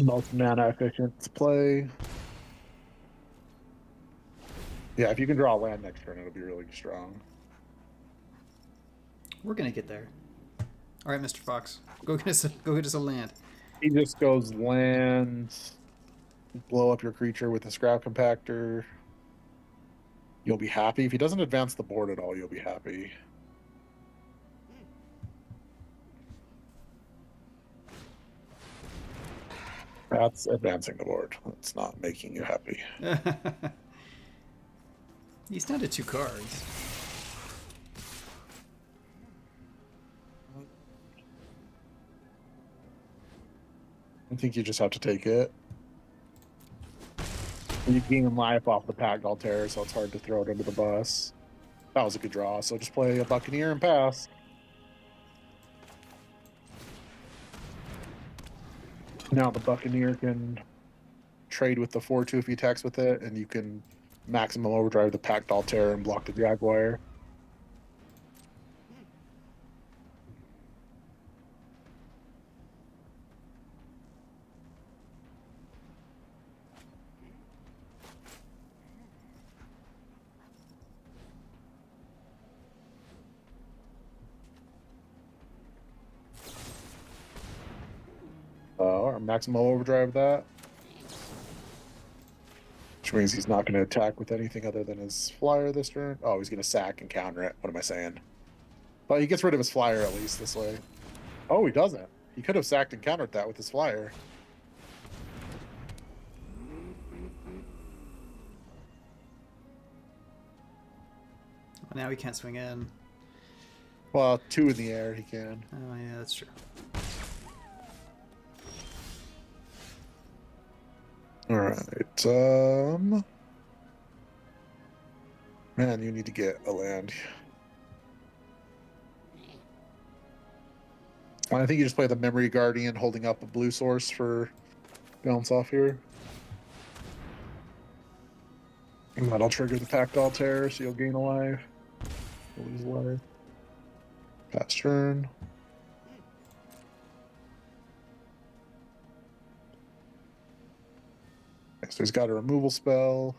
Most mana efficient to play. Yeah, if you can draw a land next turn, it'll be really strong. We're gonna get there. All right, Mr. Fox, go get us a land. He just goes land, blow up your creature with a scrap compactor. You'll be happy. If he doesn't advance the board at all, you'll be happy. That's advancing the board. That's not making you happy. He's down to 2 cards. I think you just have to take it. You gain life off the Pack Doll Terror, so it's hard to throw it under the bus. That was a good draw. So just play a Buccaneer and pass. Now the Buccaneer can trade with the 4-2 if he attacks with it, and you can maximum overdrive the Packed Altair and block the Jaguar. Or maximum overdrive that. Which means he's not going to attack with anything other than his flyer this turn. Oh, he's going to sack and counter it. What am I saying? But he gets rid of his flyer at least this way. Oh, he doesn't. He could have sacked and countered that with his flyer. Now he can't swing in. Well, 2 in the air he can. Oh, yeah, that's true. All right. Man, you need to get a land. I think you just play the Memory Guardian holding up a blue source for bounce off here. And that'll trigger the Packed Altair, so you'll gain a life. You'll lose a life. Pass turn. So he's got a removal spell.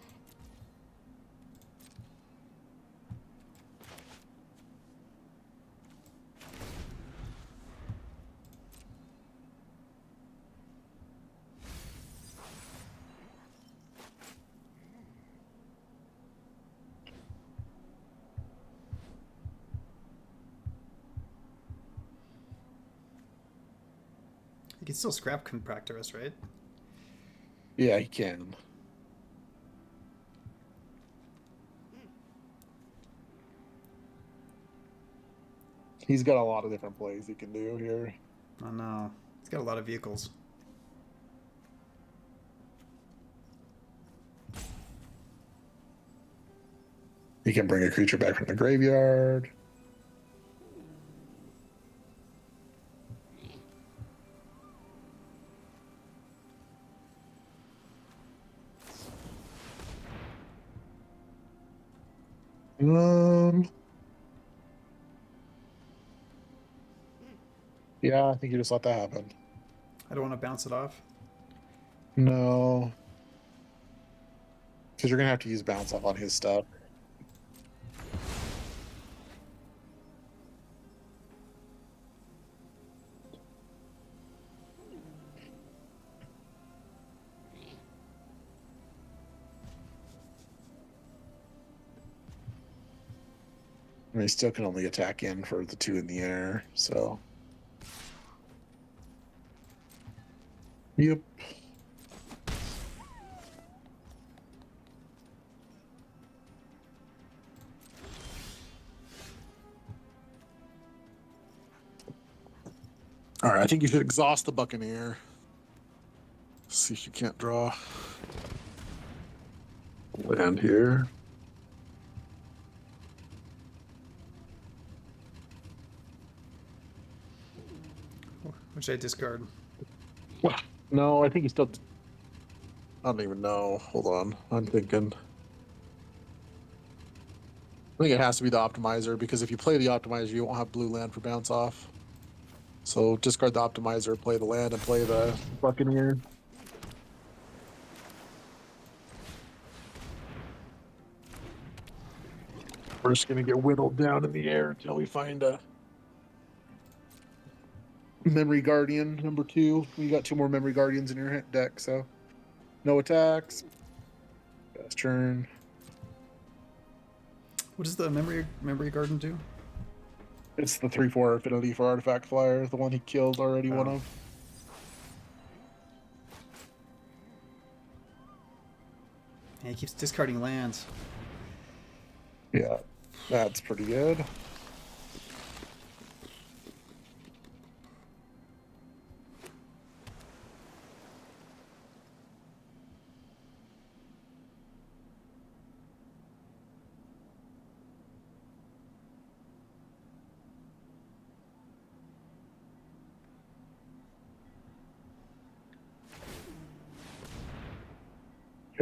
He can still scrap Compractorus, right? Yeah, he can. He's got a lot of different plays he can do here. Oh no, he's got a lot of vehicles. He can bring a creature back from the graveyard. Yeah, I think you just let that happen. I don't want to bounce it off. No. Because you're going to have to use bounce off on his stuff. I mean, he still can only attack in for the 2 in the air, so. Yep. All right, I think you should exhaust the Buccaneer. See if you can't draw land here. Which I discard. Well, no, I think he still. I don't even know. Hold on. I'm thinking. I think it has to be the Optimizer because if you play the Optimizer, you won't have blue land for bounce off. So discard the Optimizer, play the land, and play the Buccaneer. We're just going to get whittled down in the air until we find a Memory Guardian number 2. You got 2 more Memory Guardians in your deck, so no attacks. Best turn. What does the memory garden do? It's the 3/4 affinity for Artifact Flyer, the one he killed already. One of. And he keeps discarding lands. Yeah, that's pretty good.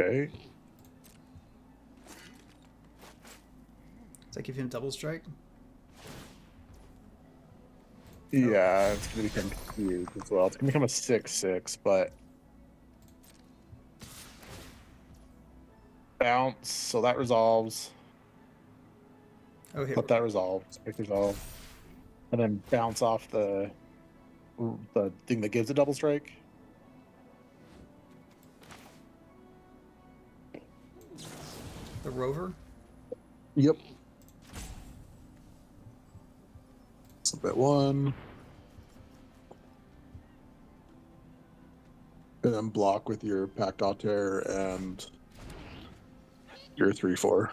Okay. Does that give him double strike? Yeah, it's going to become huge as well. It's going to become a 6/6, but bounce. So that resolves. Okay. Let that resolve. Strike resolve. And then bounce off the thing that gives a double strike. The rover? Yep. So bet 1. And then block with your Pact Altair and your 3/4.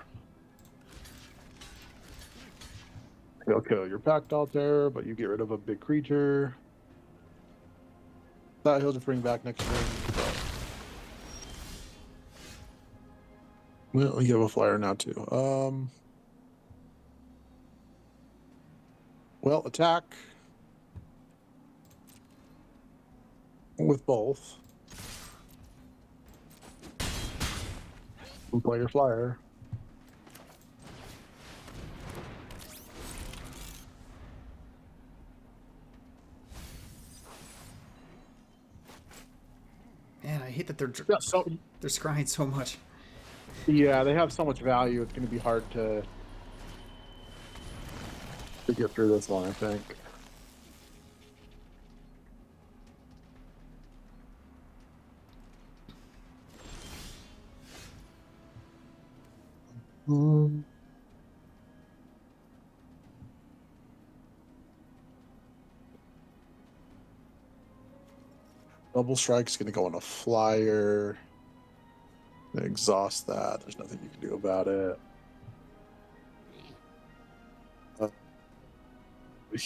He'll kill your Pact Altair, but you get rid of a big creature. That he'll just bring back next turn. But... well, you have a flyer now too. Well, attack with both. And play your flyer. Man, I hate that they're scrying so much. Yeah, they have so much value. It's going to be hard to get through this one, I think. Double strike's going to go on a flyer. Exhaust that. There's nothing you can do about it.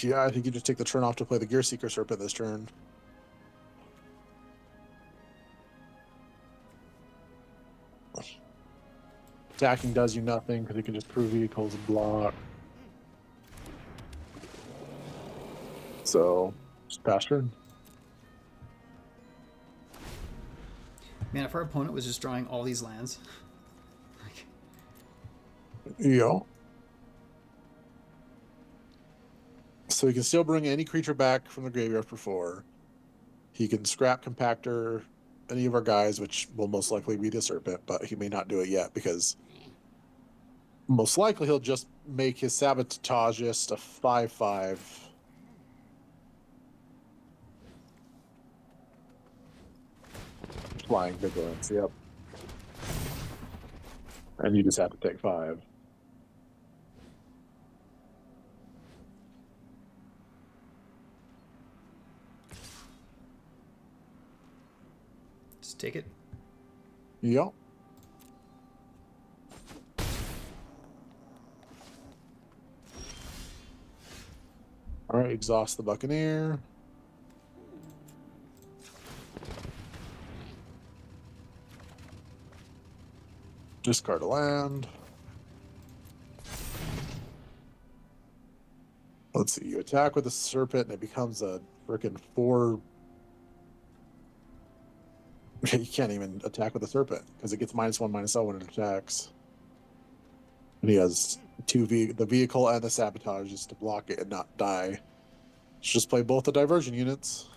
Yeah, I think you just take the turn off to play the Gear Seeker Serpent this turn. Attacking does you nothing because you can just prove vehicles and block. So, just pass turn. Man, if our opponent was just drawing all these lands. Yeah. So he can still bring any creature back from the graveyard for 4. He can scrap Compactor any of our guys, which will most likely be the Serpent, but he may not do it yet because most likely he'll just make his Sabotagist a 5/5. Flying Vigilance, yep. And you just have to take 5. Just take it. Yep. All right, exhaust the Buccaneer. Discard a land. Let's see, you attack with the Serpent and it becomes a freaking 4. You can't even attack with the Serpent because it gets -1/-0 when it attacks. And he has the vehicle and the Sabotage just to block it and not die. Let's just play both the Diversion units.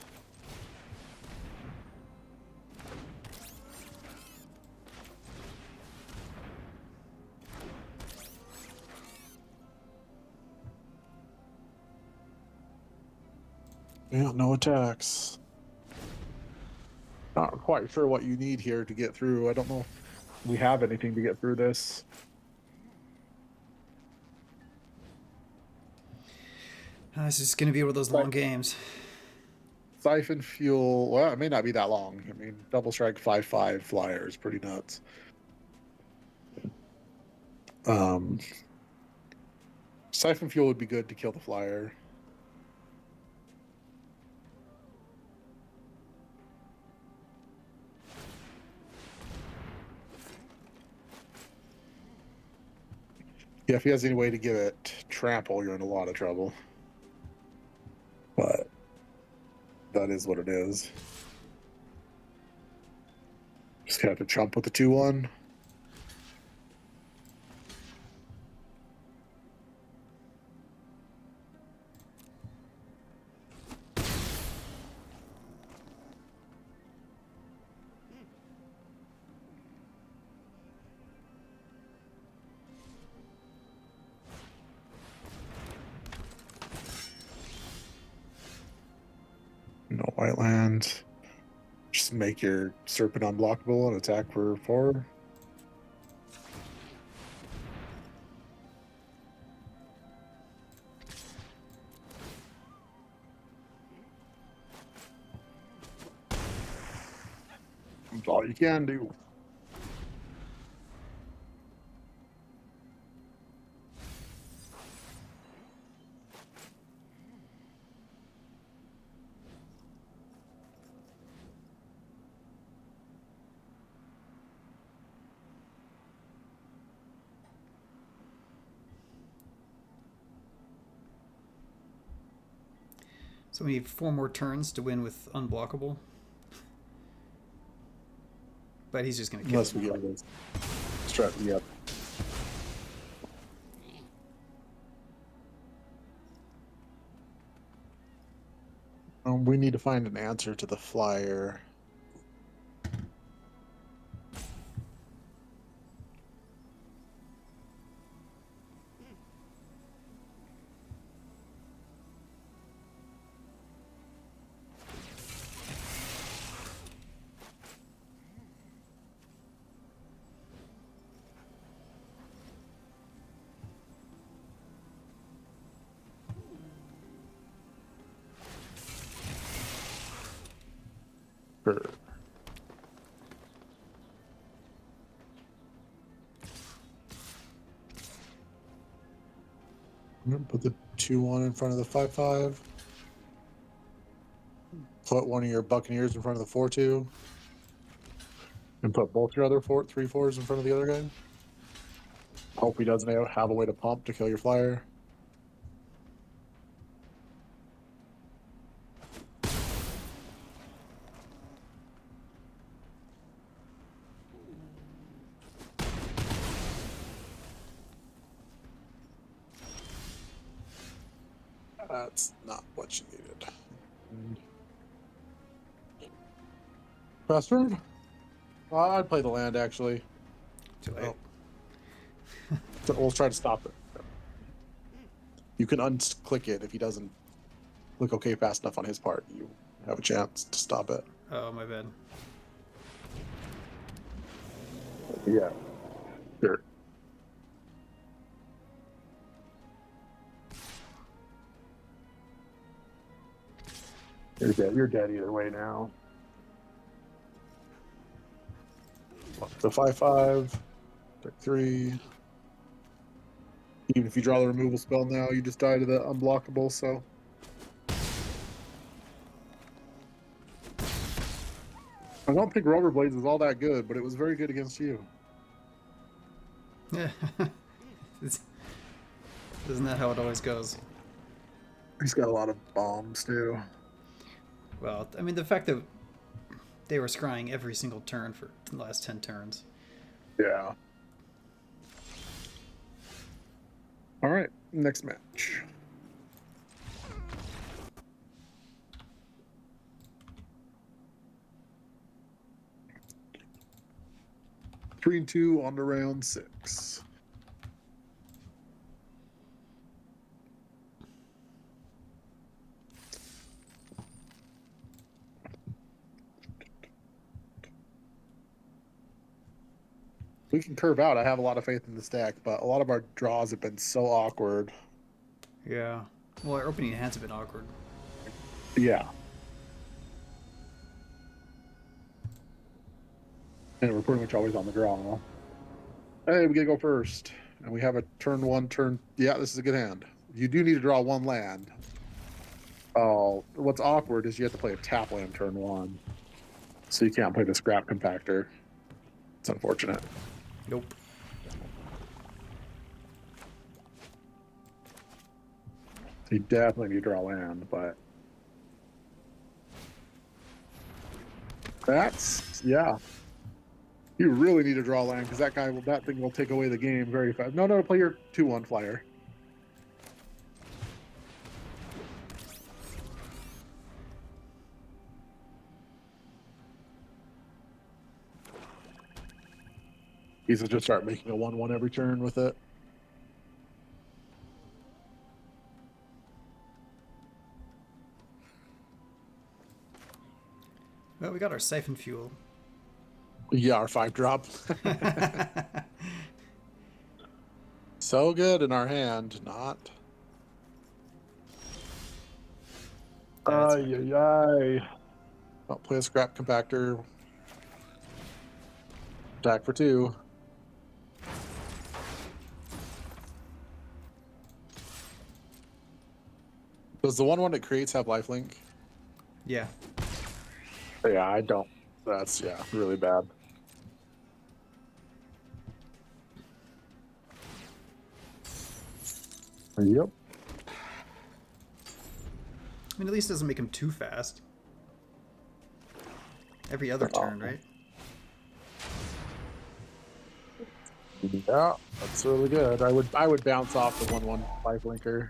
Yeah, no attacks. Not quite sure what you need here to get through. I don't know if we have anything to get through this. This is going to be one of those long games. Siphon Fuel, well, it may not be that long. I mean, Double Strike 5/5 flyer is pretty nuts. Siphon Fuel would be good to kill the flyer. Yeah, if he has any way to give it trample, you're in a lot of trouble. But that is what it is. Just have to chump with the 2/1. No white land. Just make your Serpent unblockable and attack for 4. That's all you can do. So we need 4 more turns to win with unblockable. But he's just going to kill Unless we get this. Strap me up. We need to find an answer to the flyer. Sure. Put the 2/1 in front of the 5/5. Put one of your Buccaneers in front of the 4/2. And put both your other 3/4s in front of the other guy. Hope he doesn't have a way to pump to kill your flyer. That's not what you needed. Fast turn? I'd play the land, actually. Too late. So we'll try to stop it. You can unclick it if he doesn't look okay fast enough on his part. You have a chance to stop it. Oh, my bad. Yeah. Sure. You're dead. You're dead either way now. So 5/5, take 3. Even if you draw the removal spell now, you just die to the unblockable. So I don't think Rover Blades is all that good, but it was very good against you. Yeah. Isn't that how it always goes? He's got a lot of bombs too. Well, I mean, the fact that they were scrying every single turn for the last 10 turns. Yeah. All right, next match. Three and 2 on to round 6. We can curve out. I have a lot of faith in the stack, but a lot of our draws have been so awkward. Yeah. Well, our opening hands have been awkward. Yeah. And we're pretty much always on the draw. Hey, we gotta go first. And we have a turn 1, turn. Yeah, this is a good hand. You do need to draw 1 land. Oh, what's awkward is you have to play a tap land turn 1. So you can't play the scrap compactor. It's unfortunate. Nope. So you definitely need to draw land, but that's, yeah. You really need to draw land because that thing will take away the game very fast. No, play your 2/1 flyer. He's just start making a 1/1 every turn with it. Well, we got our siphon fuel. Yeah, our 5-drop. So good in our hand, not. That's Ay, ay, ay. I'll play a scrap compactor. Attack for 2. Does the 1/1 it creates have lifelink? Yeah. Yeah, I don't. That's, really bad. Yep. I mean, at least it doesn't make him too fast. Every other turn, right? Yeah, that's really good. I would bounce off the 1/1 lifelinker,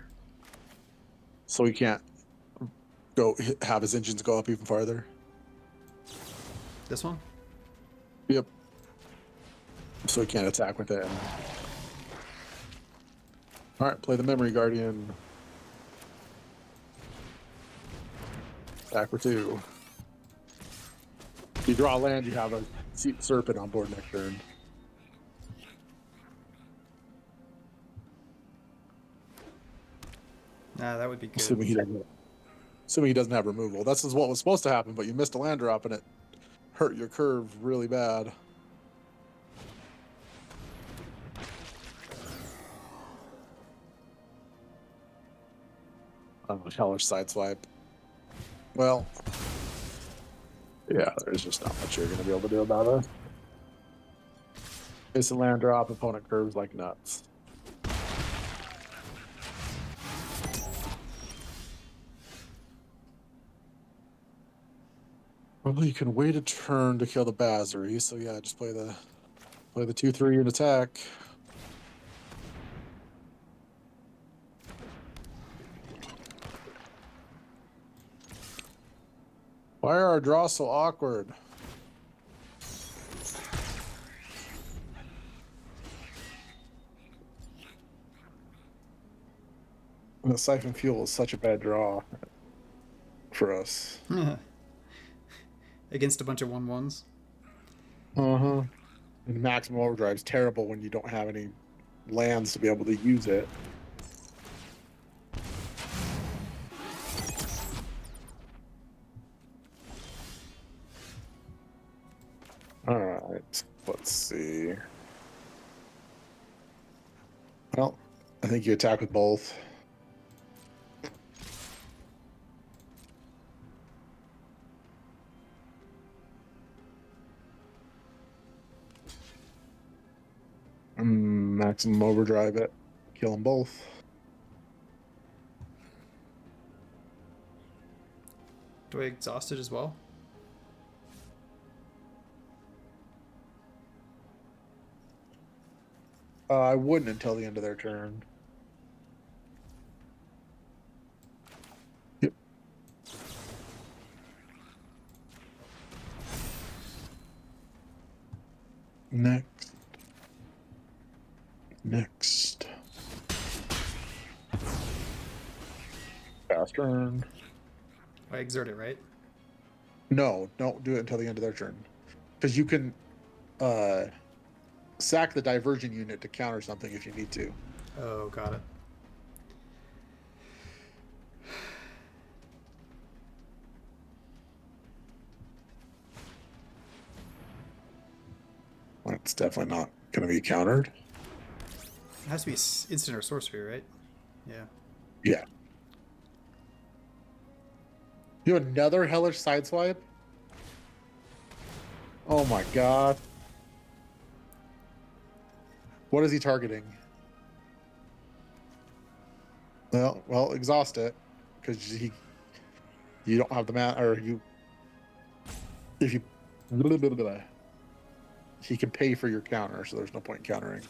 so he can't have his engines go up even farther. This one? Yep. So he can't attack with it. All right, play the Memory Guardian. Attack for 2. If you draw land, you have a Serpent on board next turn. Nah, that would be good. Assuming he doesn't have removal. This is what was supposed to happen, but you missed a land drop and it hurt your curve really bad. Hellish Sideswipe. Well, yeah, there's just not much you're going to be able to do about it. It's a land drop, opponent curves like nuts. Well, you can wait a turn to kill the Basri, so yeah, just play the 2/3 and attack. Why are our draws so awkward? The Siphon Fuel is such a bad draw for us. Against a bunch of 1/1s. Uh-huh. And Maximum Overdrive is terrible when you don't have any lands to be able to use it. All right, let's see. Well, I think you attack with both. Maximum Overdrive it. Kill them both. Do I exhaust it as well? I wouldn't until the end of their turn. Yep. Next. Fast turn. I exert it, right? No, don't do it until the end of their turn. Because you can sack the diversion unit to counter something if you need to. Oh, got it. That's definitely not going to be countered. It has to be instant or sorcery, right? Yeah. Yeah. You have another Hellish Sideswipe? Oh my god. What is he targeting? Well, exhaust it. Because you don't have the mana, or you... If you... Blah, blah, blah, blah. he can pay for your counter, so there's no point in countering.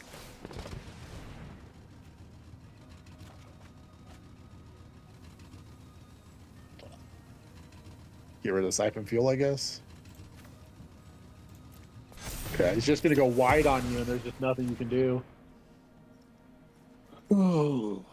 Get rid of Siphon Fuel, I guess. Okay, he's just going to go wide on you, and there's just nothing you can do. Oh.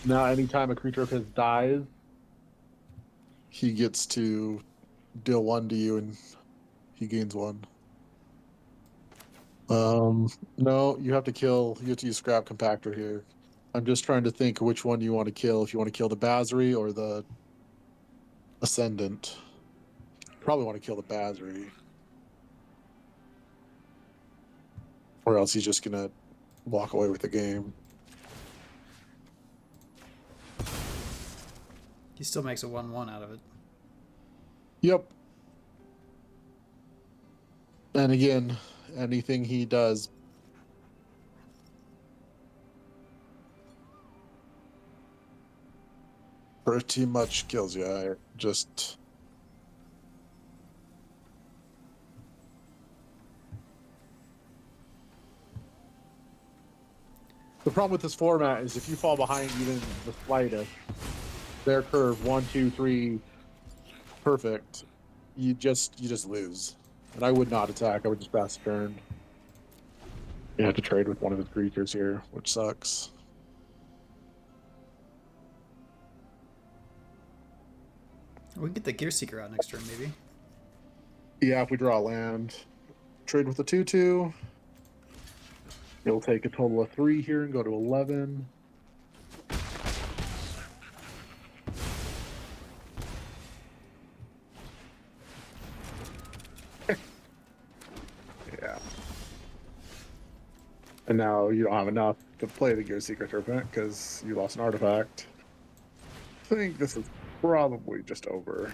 Now, anytime a creature of his dies, he gets to deal 1 to you, and he gains 1. No, you have to kill. You have to use Scrap Compactor here. I'm just trying to think which one you want to kill. If you want to kill the Basri or the Ascendant. Probably want to kill the Basri. Or else he's just going to walk away with the game. He still makes a 1/1 out of it. Yep. And again, anything he does pretty much kills you. I just... The problem with this format is if you fall behind even the slightest, their curve 1, 2, 3, perfect, you just lose. And I would not attack. I would just pass the turn. You have to trade with one of his creatures here, which sucks. We can get the Gear Seeker out next turn, maybe. Yeah, if we draw a land, trade with the 2/2. It'll take a total of 3 here and go to 11. Yeah. And now you don't have enough to play the Gear Seeker Serpent because you lost an artifact. I think this is probably just over.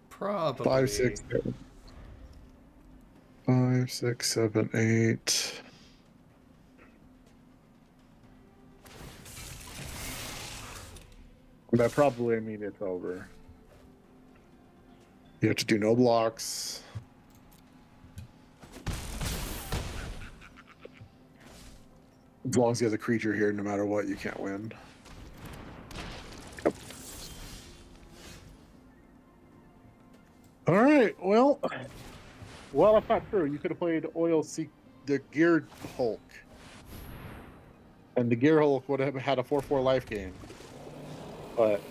Probably. 5, 6, 7. 5, 6, 7, 8. By probably, I mean it's over. You have to do no blocks. As long as he has a creature here, no matter what, you can't win. Yep. All right. Well, that's not true. You could have played the Geared Hulk, and the Gear Hulk would have had a 4/4 life gain. But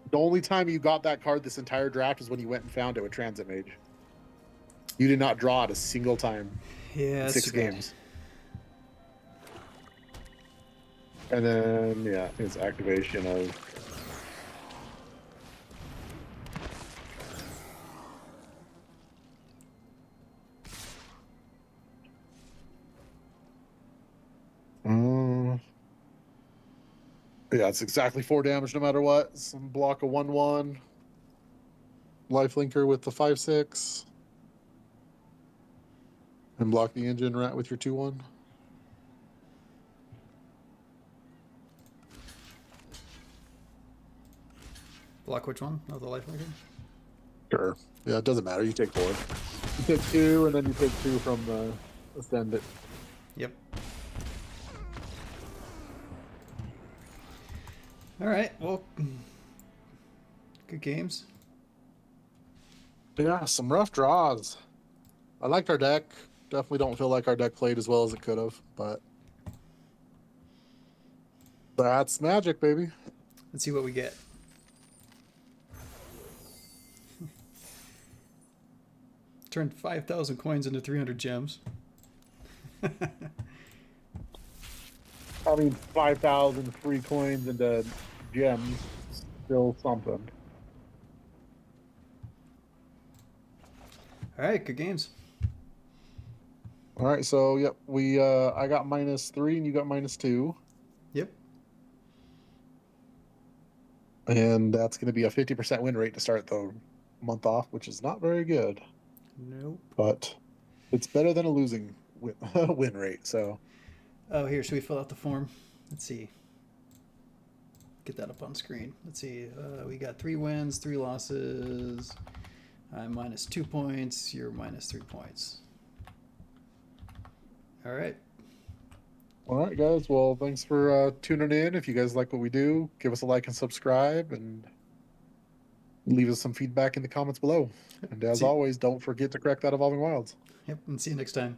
the only time you got that card this entire draft is when you went and found it with Transit Mage. You did not draw it a single time. Yeah, in 6 games. And then, yeah, his activation of... yeah, it's exactly 4 damage no matter what. Some block a 1/1. Lifelinker with the 5/6. And block the engine rat with your 2/1. Block which one? Oh, the life linker? Sure. Yeah, it doesn't matter. You take 4. You take 2, and then you take 2 from the Ascendant. Yep. All right. Well, good games. Yeah, some rough draws. I liked our deck. Definitely don't feel like our deck played as well as it could have, but that's Magic, baby. Let's see what we get. Turned 5,000 coins into 300 gems. I mean, 5,000 free coins into gems, still something. All right, good games. All right, so yep, I got -3 and you got -2. Yep. And that's going to be a 50% win rate to start the month off, which is not very good. Nope. But It's better than a losing win rate. So Oh, here, should we fill out the form? Let's see. Get that up on screen. Let's see. We got 3 wins, 3 losses. I'm minus 2 points. You're minus 3 points. All right. all right, guys. Well, thanks for tuning in. If you guys like what we do, give us a like and subscribe, and leave us some feedback in the comments below. And as See. always, don't forget to crack that Evolving Wilds. Yep. And see you next time.